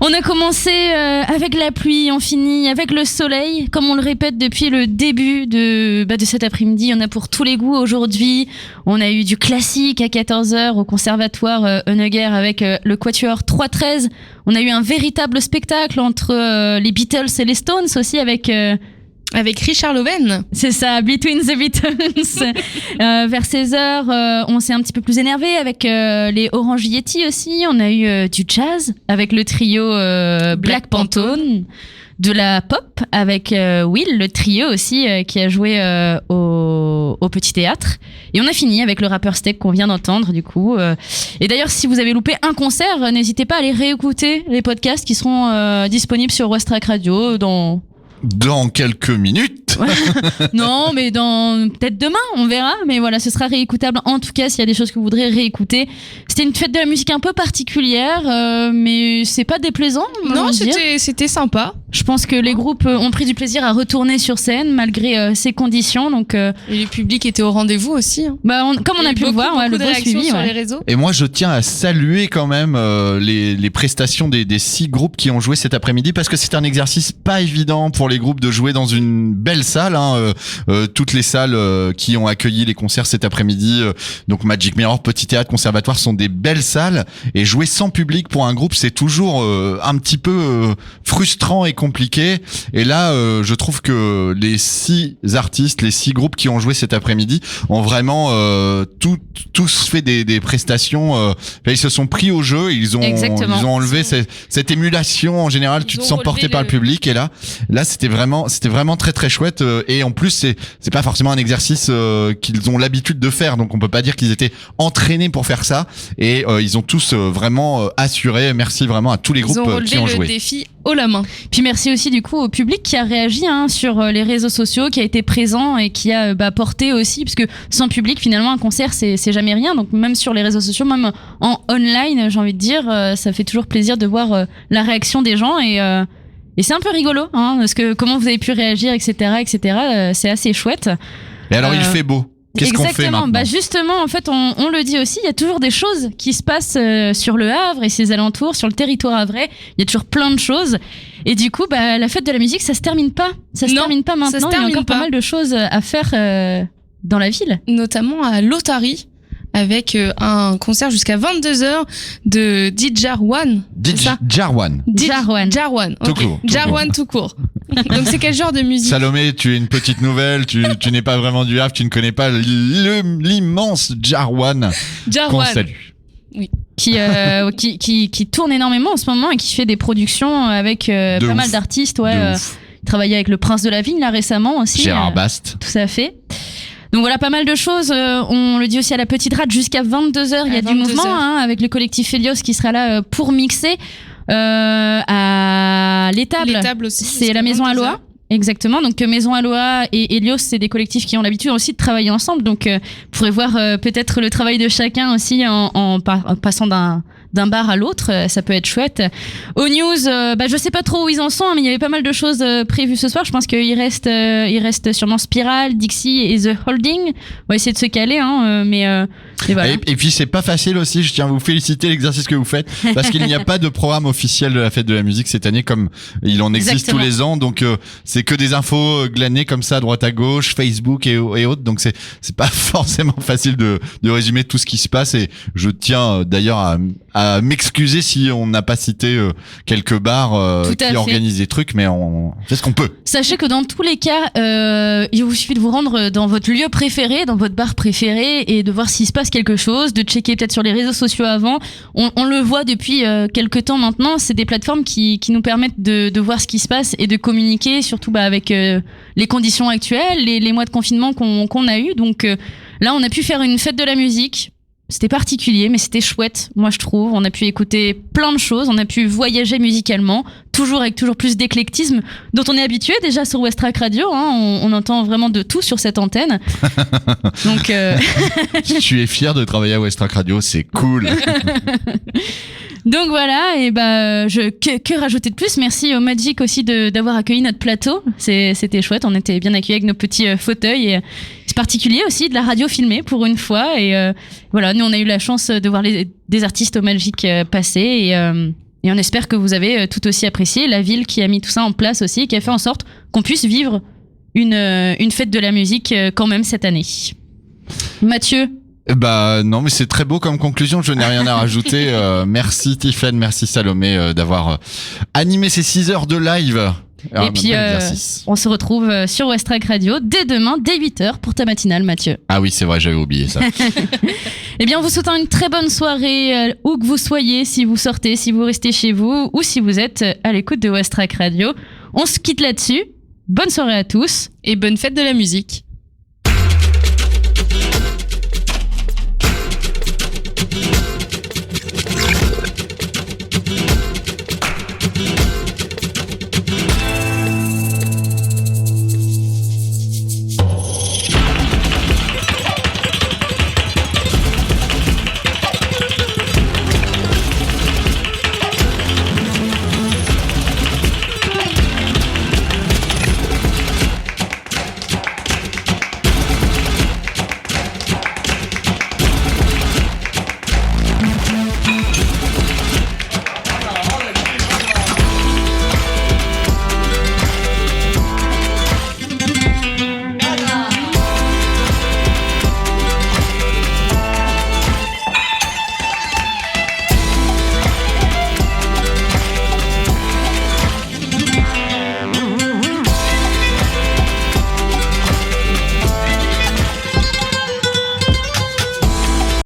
On a commencé avec la pluie, on finit avec le soleil. Comme on le répète depuis le début de cet après-midi, on a pour tous les goûts aujourd'hui. On a eu du classique à 14h au conservatoire Honegger avec le Quatuor 313. On a eu un véritable spectacle entre les Beatles et les Stones aussi avec Richard Loven. C'est ça, Between the Beatles. Vers 16h, on s'est un petit peu plus énervé avec les Orange Yeti aussi. On a eu du jazz avec le trio Black Pantone. De la pop avec Will, le trio aussi qui a joué au Petit Théâtre. Et on a fini avec le rappeur Steak qu'on vient d'entendre du coup. Et d'ailleurs, si vous avez loupé un concert, n'hésitez pas à aller réécouter les podcasts qui seront disponibles sur Westrack Radio dans quelques minutes. Non, mais peut-être demain, on verra. Mais voilà, ce sera réécoutable. En tout cas, s'il y a des choses que vous voudrez réécouter. C'était une fête de la musique un peu particulière, mais c'est pas déplaisant. Non, c'était sympa. Je pense que les groupes ont pris du plaisir à retourner sur scène malgré ces conditions. Donc, et le public était au rendez-vous aussi. Hein. Comme on a pu le voir, le beau suivi sur les réseaux. Et moi, je tiens à saluer quand même les prestations des 6 groupes qui ont joué cet après-midi parce que c'est un exercice pas évident pour les groupes de jouer dans une belle salle. Hein, toutes les salles qui ont accueilli les concerts cet après-midi, donc Magic Mirror, Petit Théâtre, Conservatoire, sont des belles salles. Et jouer sans public pour un groupe, c'est toujours un petit peu frustrant et compliqué. Et là, je trouve que les 6 artistes, les 6 groupes qui ont joué cet après-midi ont vraiment tous fait des prestations. Ils se sont pris au jeu, ils ont enlevé cette émulation. En général, tu te sens porté par le public. Et là, c'était vraiment très très chouette. Et en plus, c'est pas forcément un exercice qu'ils ont l'habitude de faire. Donc, on peut pas dire qu'ils étaient entraînés pour faire ça. Et ils ont tous vraiment assuré. Merci vraiment à tous les groupes qui ont joué. Ils ont relevé le défi haut la main. Puis merci aussi du coup au public qui a réagi sur les réseaux sociaux, qui a été présent et qui a porté aussi, parce que sans public finalement un concert c'est jamais rien. Donc même sur les réseaux sociaux, même en online, j'ai envie de dire, ça fait toujours plaisir de voir la réaction des gens et c'est un peu rigolo, hein, parce que comment vous avez pu réagir, etc., c'est assez chouette. Et alors il fait beau. Qu'est-ce qu'on fait maintenant ? Justement, en fait, on le dit aussi, il y a toujours des choses qui se passent sur le Havre et ses alentours, sur le territoire havrais. Il y a toujours plein de choses. Et du coup, la fête de la musique, ça se termine pas. Ça se termine pas maintenant. Il y a encore pas mal de choses à faire dans la ville. Notamment à l'Otari, avec un concert jusqu'à 22h de Djarwan. Djarwan. Okay. Djarwan tout court. Donc c'est quel genre de musique ? Salomé, tu es une petite nouvelle, tu n'es pas vraiment du Havre, tu ne connais pas l'immense Djarwan. Qu'on salue. Oui. Qui tourne énormément en ce moment et qui fait des productions avec pas mal d'artistes. travaillé avec le Prince de la Vigne là récemment aussi. Gérard Bast. Tout à fait. Donc voilà, pas mal de choses. On le dit aussi à la petite rate, jusqu'à 22h, il y a du mouvement avec le collectif Helios qui sera là pour mixer à l'étable. L'étable aussi. C'est la Maison Aloha. Exactement. Donc Maison Aloha et Helios, c'est des collectifs qui ont l'habitude aussi de travailler ensemble. Donc vous pourrez voir peut-être le travail de chacun aussi en passant d'un bar à l'autre, ça peut être chouette. Aux news, je sais pas trop où ils en sont, mais il y avait pas mal de choses prévues ce soir. Je pense qu'il reste sûrement Spiral, Dixie et The Holding. On va essayer de se caler, mais voilà. Et puis c'est pas facile aussi. Je tiens à vous féliciter l'exercice que vous faites parce qu'il n'y a pas de programme officiel de la fête de la musique cette année comme il en existe Exactement. tous les ans. Donc c'est que des infos glanées comme ça à droite à gauche, Facebook et autres. Donc c'est pas forcément facile de résumer tout ce qui se passe. Et je tiens d'ailleurs à m'excuser si on n'a pas cité quelques bars qui organisent des trucs, mais on fait ce qu'on peut. Sachez que dans tous les cas, il vous suffit de vous rendre dans votre lieu préféré, dans votre bar préféré, et de voir s'il se passe quelque chose, de checker peut-être sur les réseaux sociaux avant. On le voit depuis quelques temps maintenant, c'est des plateformes qui nous permettent de voir ce qui se passe et de communiquer, surtout avec les conditions actuelles, les mois de confinement qu'on a eu. Donc là, on a pu faire une fête de la musique. C'était particulier, mais c'était chouette, moi je trouve. On a pu écouter plein de choses, on a pu voyager musicalement, toujours avec toujours plus d'éclectisme, dont on est habitué déjà sur West Track Radio. On entend vraiment de tout sur cette antenne. Donc, Tu es fier de travailler à West Track Radio, c'est cool. Donc voilà, et que rajouter de plus? Merci au Magic aussi d'avoir accueilli notre plateau. C'était chouette, on était bien accueillis avec nos petits fauteuils. Et c'est particulier aussi de la radio filmée pour une fois. Et voilà, nous on a eu la chance de voir des artistes au Magic passer. Et on espère que vous avez tout aussi apprécié la ville qui a mis tout ça en place aussi, qui a fait en sorte qu'on puisse vivre une fête de la musique quand même cette année. Mathieu? Non, mais c'est très beau comme conclusion, je n'ai rien à rajouter. Merci Tiffen, merci Salomé d'avoir animé ces 6 heures de live. Et puis on se retrouve sur West Track Radio dès demain, dès 8h pour ta matinale, Mathieu. Ah oui, c'est vrai, j'avais oublié ça. Eh bien, en vous souhaitant une très bonne soirée, où que vous soyez, si vous sortez, si vous restez chez vous, ou si vous êtes à l'écoute de West Track Radio. On se quitte là-dessus. Bonne soirée à tous. Et bonne fête de la musique.